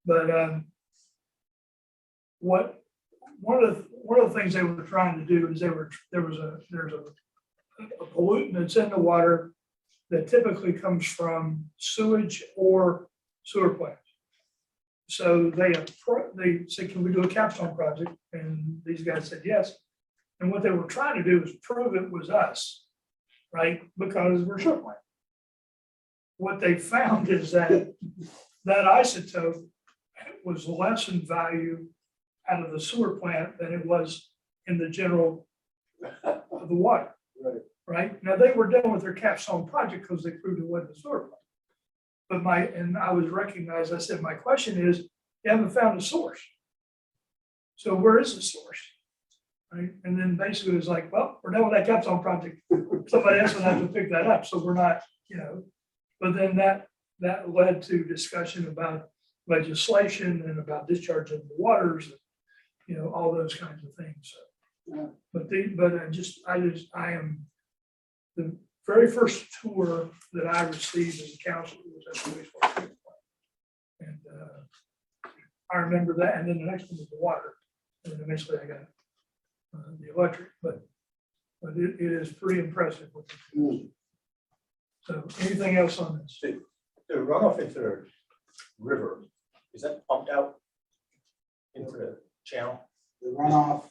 A: But one of the things they were trying to do is there's a pollutant that's in the water that typically comes from sewage or sewer plants. So they said, can we do a capstone project? And these guys said yes. And what they were trying to do is prove it was us, right? Because we're sewer plant. What they found is that isotope was less in value out of the sewer plant than it was in the general of the water. Right. Now they were done with their capstone project because they proved it wasn't a sewer plant. But I was recognized, I said, my question is, you haven't found a source. So where is the source? Right. And then basically it was like, well, we're done with that capstone project. Somebody else will have to pick that up. So we're not, but then that led to discussion about legislation and about discharge of the waters, all those kinds of things. So, I am the very first tour that I received as a counselor was at the wastewater treatment plant. And I remember that, and then the next one was the water, and then eventually I got the electric, but it is pretty impressive. What they do. So anything else on this?
E: The runoff into the river, is that pumped out into the channel
J: The runoff,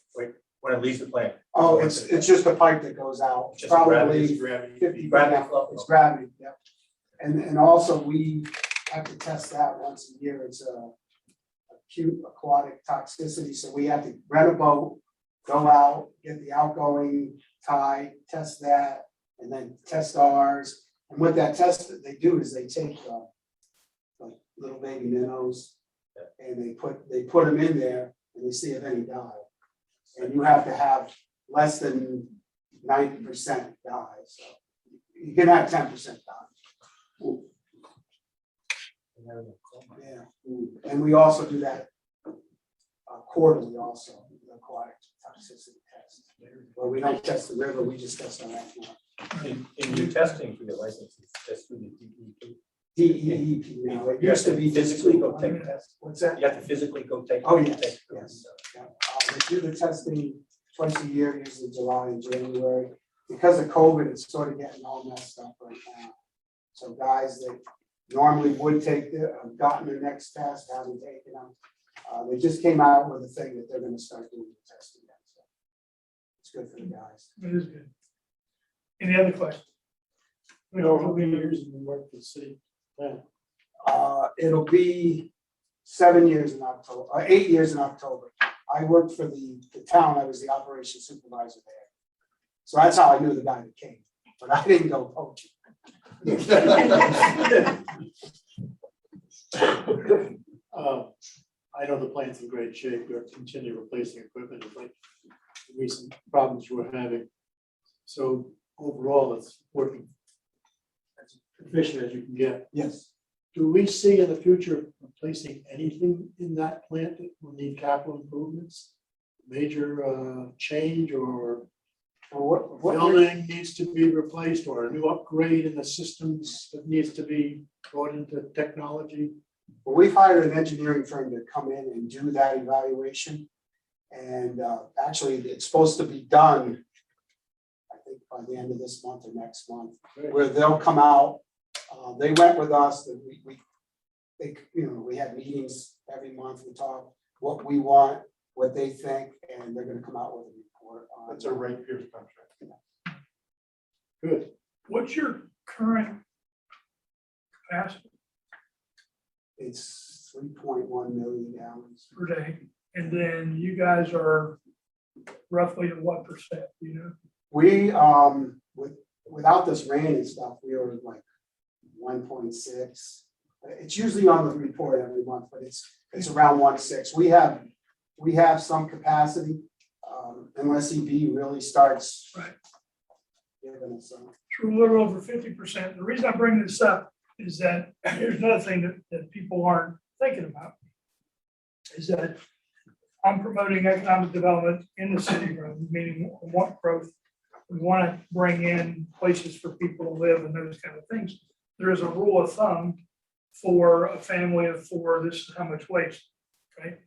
E: when it leaves the plant?
J: oh, it's just a pipe that goes out,
E: Just gravity,
J: probably
E: it's
J: 50
E: gravity
J: flow. It's gravity, yeah. And also we have to test that once a year. It's a acute aquatic toxicity, so we have to rent a boat, go out, get the outgoing tide, test that, and then test ours. And what that test that they do is they take like little baby minnows and they put them in there and they see if any die. And you have to have less than 90% die, so you can have 10% die. Yeah, and we also do that quarterly also, the aquatic toxicity test. But we don't test the river, we just test our own.
E: In your testing for your licenses, that's through the DEP.
J: DEEP, now, it
E: You have
J: used to
E: to
J: be
E: physically go take a test.
J: What's that?
E: You have to physically go take.
J: Oh, yes,
E: take-
J: yes. Yeah. They do the testing twice a year, usually July and January. Because of COVID, it's sort of getting all messed up right now. So guys that normally would take have gotten their next test, haven't taken them. They just came out with a thing that they're gonna start doing the testing. So it's good for the guys.
A: It is good. Any other questions?
E: How many years have you worked for the city?
J: It'll be 7 years in October, 8 years in October. I worked for the town, I was the operations supervisor there. So that's how I knew the guy that came, but I didn't go poaching.
E: I know the plant's in great shape. You're continually replacing equipment, like the recent problems you were having. So overall, it's working as efficient as you can get.
J: Yes.
E: Do we see in the future replacing anything in that plant that will need capital improvements? Major change or
J: What
E: building needs to be replaced or a new upgrade in the systems that needs to be brought into technology?
J: Well, we've hired an engineering firm to come in and do that evaluation. And actually, it's supposed to be done, I think, by the end of this month or next month, where they'll come out. They went with us, that we had meetings every month, we talk what we want, what they think, and they're gonna come out with a report on.
B: That's a Ray Pierce contract.
E: Good.
A: What's your current capacity
J: It's 3.1 million gallons.
A: per day? And then you guys are roughly at what percent, you know?
J: We, without this rain and stuff, we were like 1.6. It's usually on the report every month, but it's around 1.6. We have some capacity, unless EB really starts.
A: Right.
J: Giving us some.
A: We're a little over 50%. The reason I bring this up is that here's another thing that people aren't thinking about. Is that I'm promoting economic development in the city, meaning we want growth. We want to bring in places for people to live and those kind of things. There is a rule of thumb for a family of 4, this is how much waste, right?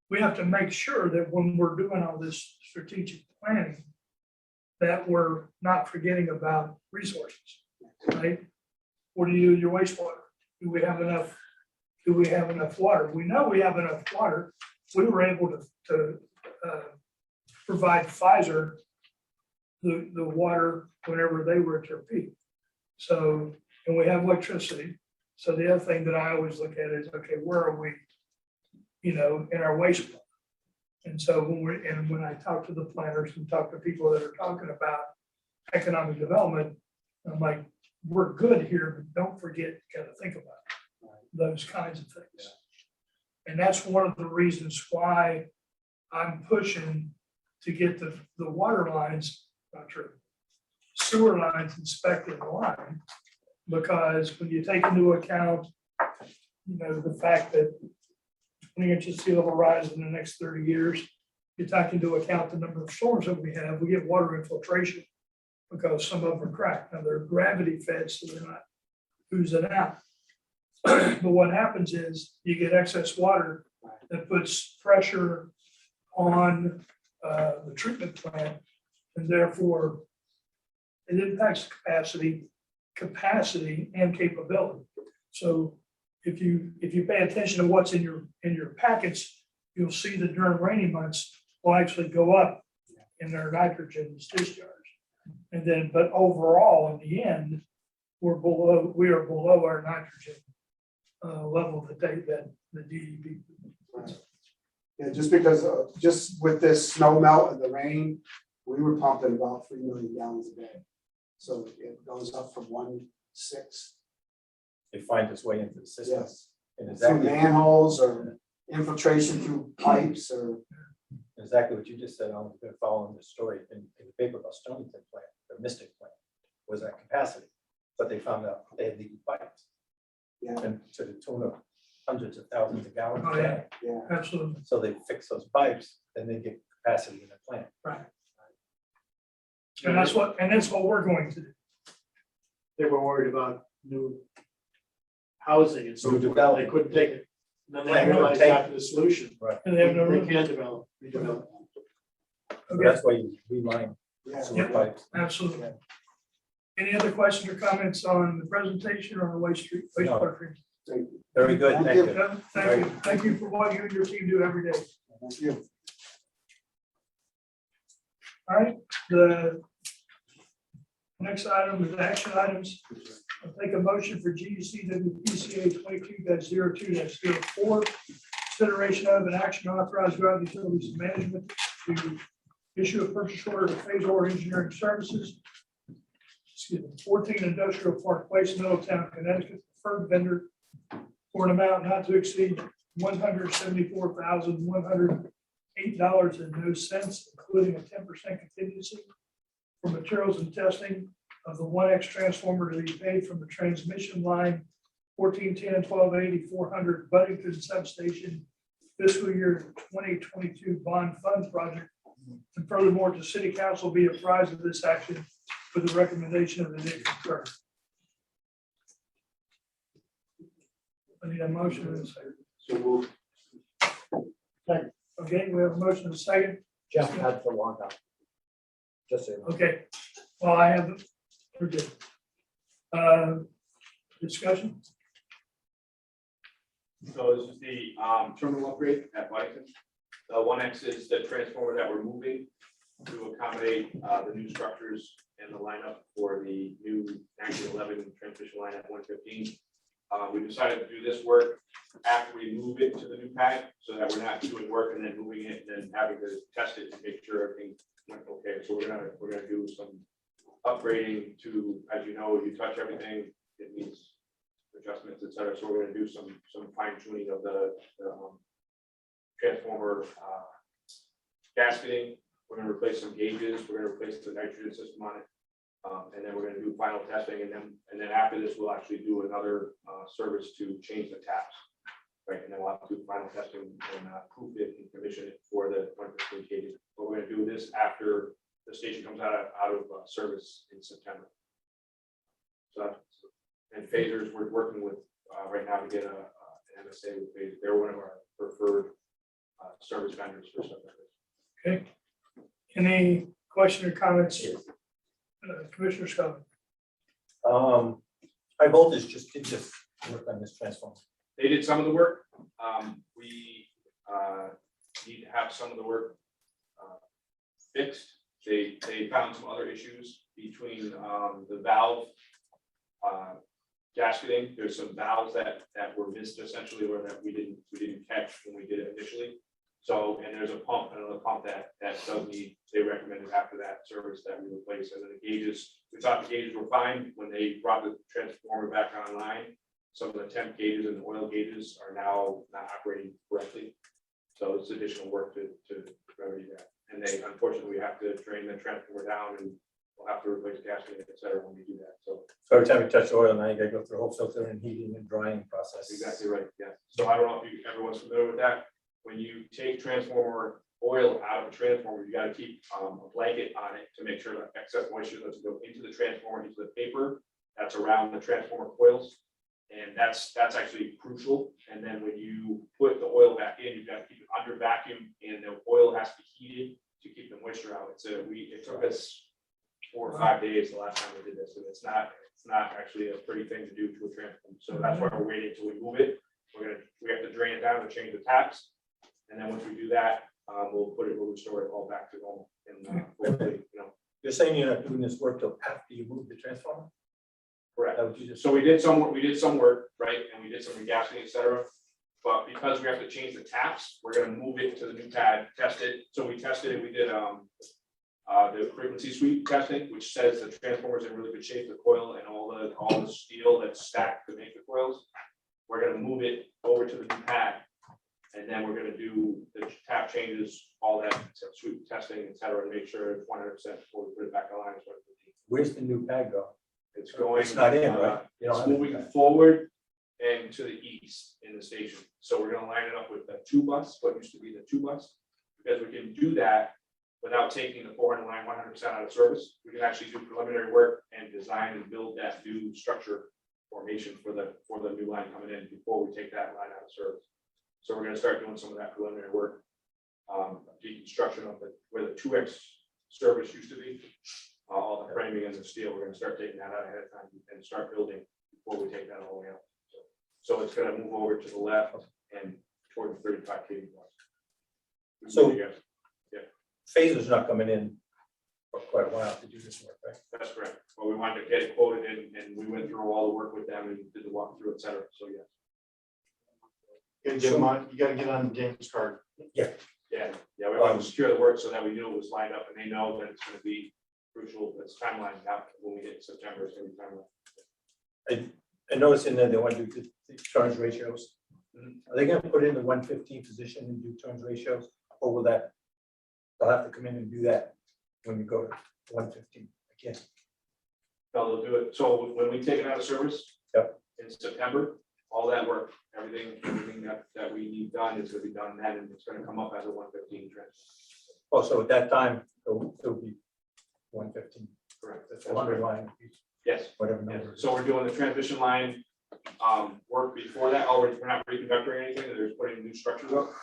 A: We have to make sure that when we're doing all this strategic planning, that we're not forgetting about resources, right? What do you do with your wastewater? Do we have enough? Do we have enough water? We know we have enough water. We were able to provide Pfizer the water whenever they were at their peak. So, and we have electricity. So the other thing that I always look at is, okay, where are we, in our wastewater? And so when I talk to the planners and talk to people that are talking about economic development, I'm like, we're good here, but don't forget, you got to think about those kinds of things. And that's one of the reasons why I'm pushing to get the water lines, not true, sewer lines inspected in line. Because when you take into account, the fact that 20 inches sea level rise in the next 30 years, you take into account the number of storms that we have, we get water infiltration because some of them are cracked. Now they're gravity fed, so they're not oozing out. But what happens is you get excess water that puts pressure on the treatment plant, and therefore it impacts capacity and capability. So if you pay attention to what's in your packets, you'll see that during rainy months will actually go up in their nitrogen discharge. And then, but overall, in the end, we are below our nitrogen level that the DEP.
J: Yeah, just because, just with this snow melt and the rain, we were pumping about 3 million gallons a day. So it goes up from 1.6.
F: They find its way into the system.
J: Yes.
F: And
J: Through
F: exactly,
J: manholes or infiltration through pipes or.
F: exactly what you just said, I'm gonna follow in the story in the paper about Stonington plant, the Mystic plant, was at capacity. But they found out they had leaky pipes.
J: Yeah.
F: And to the tune of hundreds of thousands of gallons
A: Oh,
F: a day.
J: Yeah.
A: Absolutely.
F: So they fix those pipes, then they get capacity in the plant.
A: Right. And that's what we're going to do.
E: They were worried about new housing and so
F: New
E: forth. They
F: development.
E: couldn't take it. And then
F: Right.
E: they realized
F: Take-
E: after the solution,
A: And they have no
E: they
A: room.
E: can develop, redevelop.
F: So
A: Okay,
F: that's why you reline
J: Yeah.
F: sewer pipes.
A: absolutely. Any other questions or comments on the presentation or the wastewater treatment?
F: Very good, thank you.
A: No, thank you. Thank you for what you and your team do every day.
J: Thank you.
A: All right, the next item is action items. I'll take a motion for GECWPCA 22-02-04. Consideration of an action authorized Groton Utilities Management to issue a purchase order to Phase Or Engineering Services. 14 Industrial Park Place, Middletown, Connecticut, preferred vendor for an amount not to exceed $174,108.02, including a 10% contingency for materials and testing of the 1X transformer to be paid from the transmission line 1410 1280 400 Buddington Substation fiscal year 2022 bond fund project. And furthermore, to City Council be apprised of this action with the recommendation of the Nick concur. I need a motion and a second.
O: So we'll
A: Okay, we have a motion and a second.
F: Jeff had for long time. Just so you know.
A: Okay, well, I have, we're good. Discussion?
I: So this is the terminal upgrade at Buddington. The 1X is the transformer that we're moving to accommodate the new structures and the lineup for the new 1911 transmission line at 115. We decided to do this work after we move it to the new pad, so that we're not doing work and then moving it and then having to test it and make sure everything went okay. So we're gonna do some upgrading to, as you know, you touch everything, it needs adjustments, et cetera. So we're gonna do some fine tuning of the transformer gasketing. We're gonna replace some gauges. We're gonna replace the nitrogen system on it. And then we're gonna do final testing, and then after this, we'll actually do another service to change the taps. Right, and then we'll have to do final testing and proof it and commission it for the 115 gauges. But we're gonna do this after the station comes out of service in September. So, and phasers, we're working with right now to get an MSA with phasers. They're one of our preferred service vendors for stuff like this.
A: Okay. Any question or comments? Commissioner Scott?
F: High voltage just did this work on this transformer.
I: They did some of the work. We need to have some of the work fixed. They found some other issues between the valve gasketing. There's some valves that were missed essentially, or that we didn't catch when we did it initially. So, and there's a pump, another pump that does need, they recommended after that service that we replace. And then the gauges, we thought the gauges were fine when they brought the transformer back online. Some of the temp gauges and the oil gauges are now not operating correctly. So it's additional work to remedy that. And they, unfortunately, we have to drain the transformer down, and we'll have to replace gasketing, et cetera, when we do that. So
F: So every time you touch oil, now you gotta go through a whole filter and heating and drying process.
I: that's exactly right, yeah. So I don't know if everyone's familiar with that. When you take transformer oil out of a transformer, you gotta keep a blanket on it to make sure that excess moisture doesn't go into the transformer, into the paper that's around the transformer coils. And that's actually crucial. And then when you put the oil back in, you've got to 5 days the last time we did this, and it's not actually a pretty thing to do to a transformer. So that's why we're waiting till we move it. We have to drain it down to change the taps. And then once we do that, we'll restore it all back to normal. And hopefully,
E: You're saying you're not doing this work till after you move the transformer?
I: correct.
E: That what you just?
I: So we did some work, right, and we did some regassing, et cetera. But because we have to change the taps, we're gonna move it to the new pad, test it. So we tested it, we did the frequency sweep testing, which says the transformer's in really good shape, the coil and all the steel that's stacked to make the coils. We're gonna move it over to the new pad. And then we're gonna do the tap changes, all that sweep testing, et cetera, to make sure it's 100% before we put it back online.
E: Where's the new pad go?
I: It's going.
E: It's not in, right? You don't
I: It's
E: have a
I: moving
E: pad.
I: forward and to the east in the station. So we're gonna line it up with the 2-bus, what used to be the 2-bus. Because we can do that without taking the 400 line 100% out of service. We can actually do preliminary work and design and build that new structure formation for the new line coming in before we take that line out of service. So we're gonna start doing some of that preliminary work. Deconstruction of where the 2X service used to be. All the framing and the steel, we're gonna start taking that out ahead of time and start building before we take that all the way up. So it's gonna move over to the left and toward the 35 kV.
E: So-
I: Yeah,
E: Phaser's not coming in for quite a while to do this work, right?
I: that's correct. But we wanted to get it quoted and we went through all the work with them and did the walkthrough, et cetera. So yeah.
G: And Jim, you gotta get on James' card.
I: Yeah, we want to secure the work so that we knew it was lined up and they know that it's gonna be crucial, it's timeline now, when we hit September, it's gonna be timeline.
E: I noticed in there they want to do the turns ratios. Are they gonna put in the 115 position and do turns ratios, or will that, they'll have to come in and do that when we go to 115 again?
I: No, they'll do it, so when we take it out of service.
E: Yep.
I: In September, all that work, everything that we need done is gonna be done then, and it's gonna come up as a 115 trend.
E: Oh, so at that time, it'll be 115,
I: Correct.
E: the 400 line,
I: Yes.
E: whatever
I: Yeah,
E: number.
I: so we're doing the transmission line, work before that, we're not reconductoring anything, they're just putting new structures up.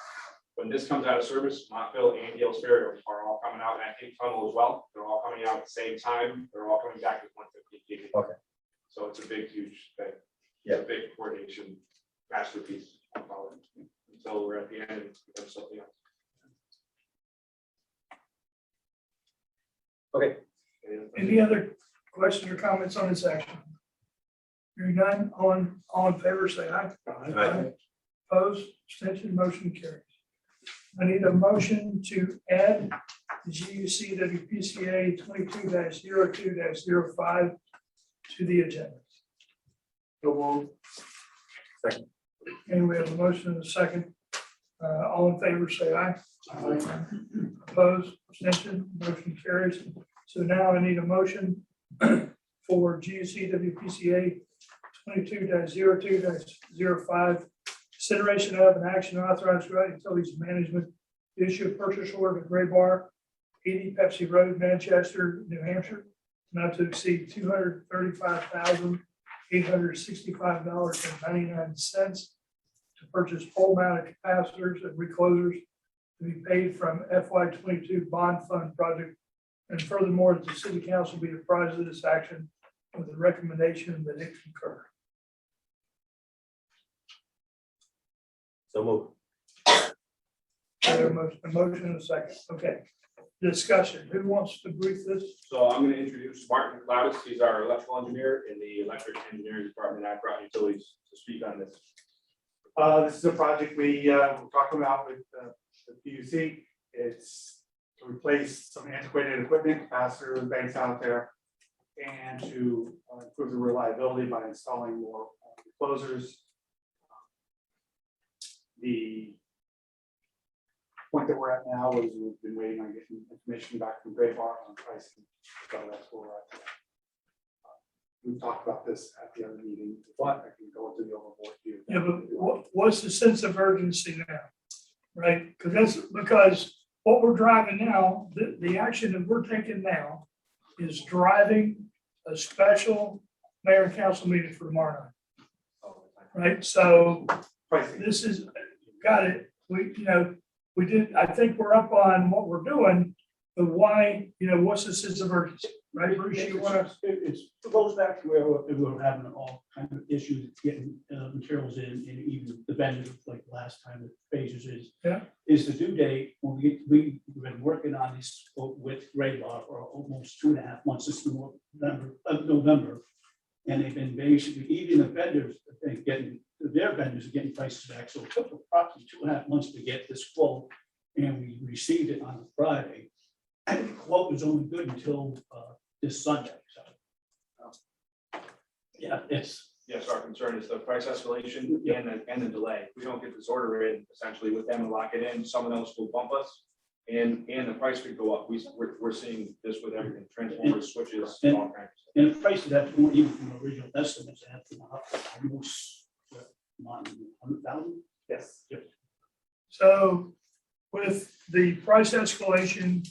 I: When this comes out of service, Montville and Yale's Ferry are all coming out, and I think Tunnel as well, they're all coming out at the same time, they're all coming back with 115 kV.
E: Okay.
I: So it's a big, huge thing.
E: Yeah.
I: It's a big coordination masterpiece, I'll call it, until we're at the end and it becomes something else.
E: Okay.
A: Any other questions or comments on this action? Hearing none, all in favor, say aye.
E: Aye.
A: Opposed, abstention, motion carries. I need a motion to add the GUC WPCA 22-02-05 to the agenda. And we have a motion and a second. All in favor, say aye. Opposed, abstention, motion carries. So now I need a motion for GUC WPCA 22-02-05. Consideration of an action authorized Groton Utilities Management to issue a purchase order to Gray Bar, 80 Pepsi Road, Manchester, New Hampshire, not to exceed $235,865.99 to purchase pole mounted capacitors and reclosers to be paid from FY22 bond fund project. And furthermore, that the city council be apprised of this action with the recommendation that it concur.
E: So move.
A: A motion and a second. Okay. Discussion. Who wants to brief this?
I: So I'm going to introduce Martin Cloudis. He's our electrical engineer in the electric engineering department at Groton Utilities to speak on this.
P: This is a project we're talking about with the PUC. It's to replace some antiquated equipment, capacitors, and banks out there, and to improve the reliability by installing more closers. The point that we're at now is we've been waiting on getting information back from Gray Bar on pricing. So that's where we're at today. We talked about this at the other meeting. I can go into the overboard view.
A: Yeah, but what's the sense of urgency now? Right? Because what we're driving now, the action that we're taking now is driving a special mayor and council meeting for tomorrow night. Right? So this is, got it. We did, I think we're up on what we're doing, but why, what's the sense of urgency? Right, Bruce, you wanna?
E: It goes back to where we're having all kind of issues getting materials in, and even the vendors, like last time with phases is.
A: Yeah.
E: Is the due date, when we've been working on this with Graybar for almost 2.5 months, this is November. And they've been basically, even the vendors, I think, their vendors are getting prices back, so it took approximately 2.5 months to get this quote. And we received it on a Friday, and the quote was only good until this Sunday, so. Yeah, it's.
I: Yes, our concern is the price escalation and the delay. If we don't get this order in, essentially with them and lock it in, someone else will bump us. And the price could go up. We're seeing this with everything, transformers, switches, all kinds of stuff.
E: And the prices have to go even from original estimates, they have to go up almost 100,000.
P: Yes.
A: So with the price escalation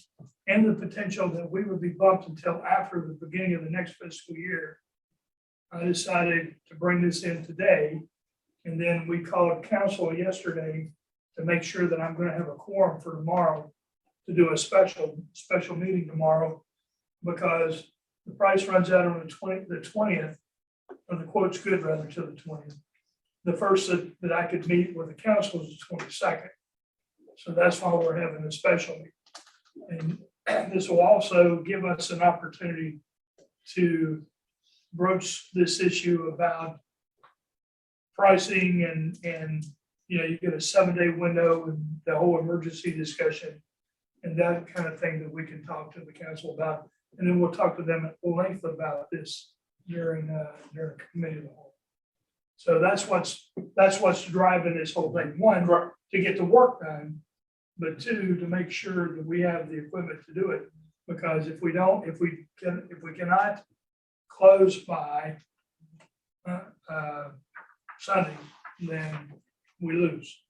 A: and the potential that we would be bumped until after the beginning of the next fiscal year, I decided to bring this in today. And then we called council yesterday to make sure that I'm going to have a quorum for tomorrow to do a special meeting tomorrow, because the price runs out on the 20th, or the quote's good rather to the 20th. The first that I could meet with the council is the 22nd. So that's why we're having a special meeting. And this will also give us an opportunity to broach this issue about pricing and you get a 7-day window and the whole emergency discussion and that kind of thing that we can talk to the council about. And then we'll talk to them at length about this during committee of the whole. So that's what's driving this whole thing. One, to get the work done, but two, to make sure that we have the equipment to do it. Because if we cannot close by Sunday, then we lose.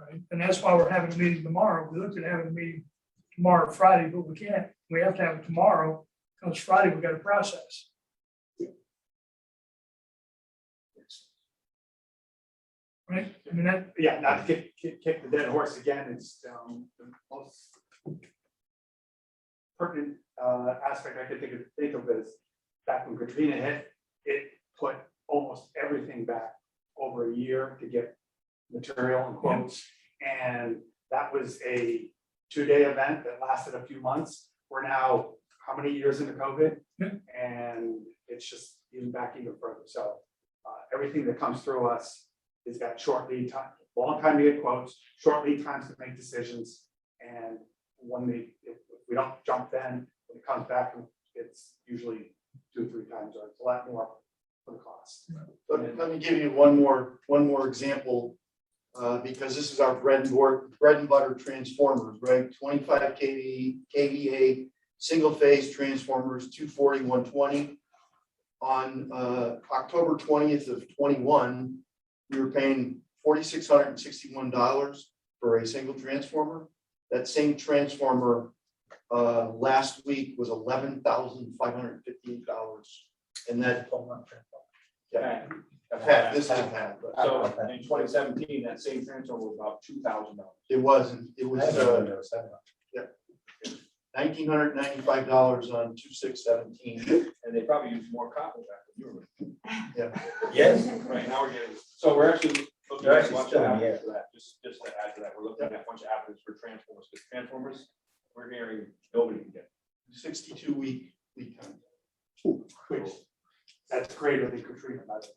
A: Right? And that's why we're having a meeting tomorrow. We looked at having a meeting tomorrow, Friday, but we can't. We have to have it tomorrow because Friday we got to process. Right? I mean, that.
P: Yeah, not to kick the dead horse again, it's the most pertinent aspect I could think of is back when Katrina hit, it put almost everything back over a year to get material and quotes. And that was a 2-day event that lasted a few months. We're now how many years into COVID? And it's just even back even further. So everything that comes through us has got short lead time, long time to get quotes, short lead times to make decisions. And if we don't jump then, when it comes back, it's usually 2 or 3 times, or it's a lot more for the cost.
G: Let me give you one more example, because this is our bread and butter transformers, right? 25 kVA single phase transformers, 240, 120. On October 20th of 21, we were paying $4,661 for a single transformer. That same transformer last week was $11,558, and that. This is a pack.
I: So in 2017, that same transformer was about $2,000.
G: It wasn't. It was $1,995 on 2617.
I: And they probably used more copper back when you were.
G: Yeah.
I: Yes. Right, now we're getting, so we're actually looking
F: They're
I: at a
F: actually
I: bunch
F: still
I: of
F: in the
I: avenues for that, just to add to that, we're looking at a bunch of avenues for transformers, because transformers, we're hearing nobody can get.
G: 62-week lead time.
P: Which that's greater than Katrina, by the way.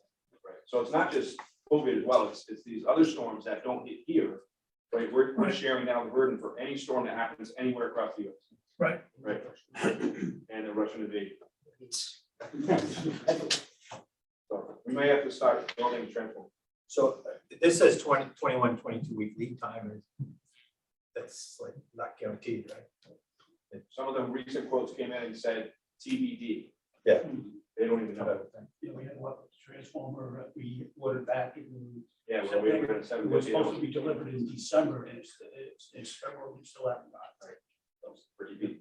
I: Right, so it's not just COVID as well, it's these other storms that don't hit here, right? We're sharing now the burden for any storm that happens anywhere across the US.
A: Right.
I: Right. And the Russian invasion. So we may have to start building transformers.
Q: So this says 21, 22-week lead time. That's like not guaranteed, right?
I: Some of the recent quotes came in and said TBD.
Q: Yeah.
I: They don't even know.
E: Yeah, we had what transformer that we ordered back in.
I: Yeah, we're waiting for the
E: It was supposed to be delivered in December, and it's February, we still haven't got it.
I: That was pretty big.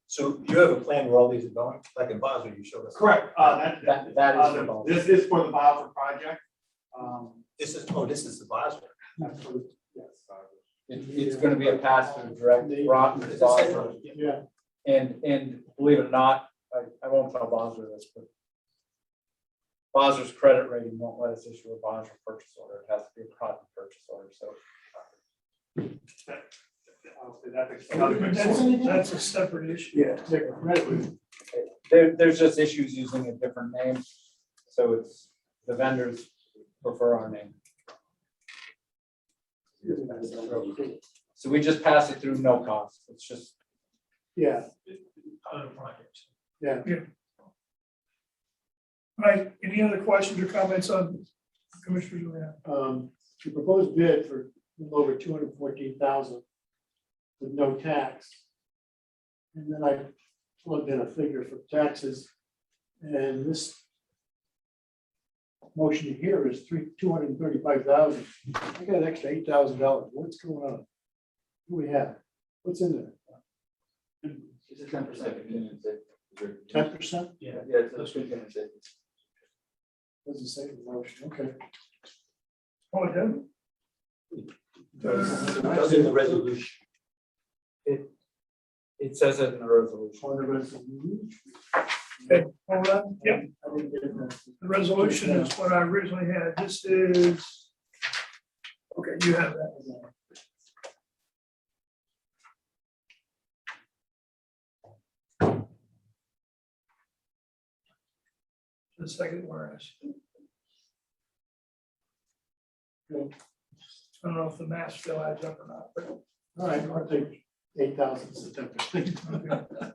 Q: So you have a plan where all these are going, like in Boston, you showed us.
P: Correct.
F: That is the goal.
P: This is for the Bowser project.
Q: This is the Boston.
P: Absolutely, yes.
F: It's gonna be a pass through direct Groton to Boston.
E: Yeah.
F: And believe it or not, I won't tell Bosler this, but Bosler's credit rating won't let us issue a Bosler purchase order. It has to be a Groton purchase order, so.
P: Honestly, that's another.
A: That's a separate issue.
P: Yeah.
F: There's just issues using a different name, so it's, the vendors prefer our name. So we just pass it through no cost. It's just.
E: Yeah,
Q: Other projects.
E: yeah.
A: All right, any other questions or comments on Commissioner Juliana?
E: The proposed bid for a little over 214,000 with no tax. And then I plugged in a figure for taxes, and this motion here is 235,000. I got an extra $8,000. What's going on? What do we have? What's in there?
N: It's a 10%.
E: 10%?
N: Yeah, it's a contingency savings.
E: Doesn't say the motion, okay.
A: Oh, it doesn't?
K: That's in the resolution.
F: It says it in the resolution.
E: On the resolution.
A: Okay, hold on, yep,
E: I didn't get that.
A: the resolution is what I originally had, this is. Okay, you have that. The second whereas. I don't know if the math still adds up or not, but.
E: All right, I'll take 8,000 as the 10%.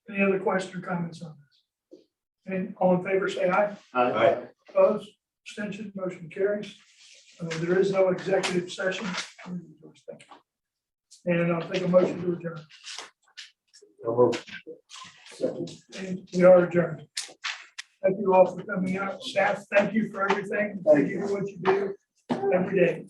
A: Any other questions or comments on this? And all in favor, say aye.
E: Aye.
A: Opposed, abstention, motion carries. There is no executive session. And I'll take a motion to adjourn. And we are adjourned. Thank you all for coming out. Staff, thank you for everything. Thank you for what you do every day.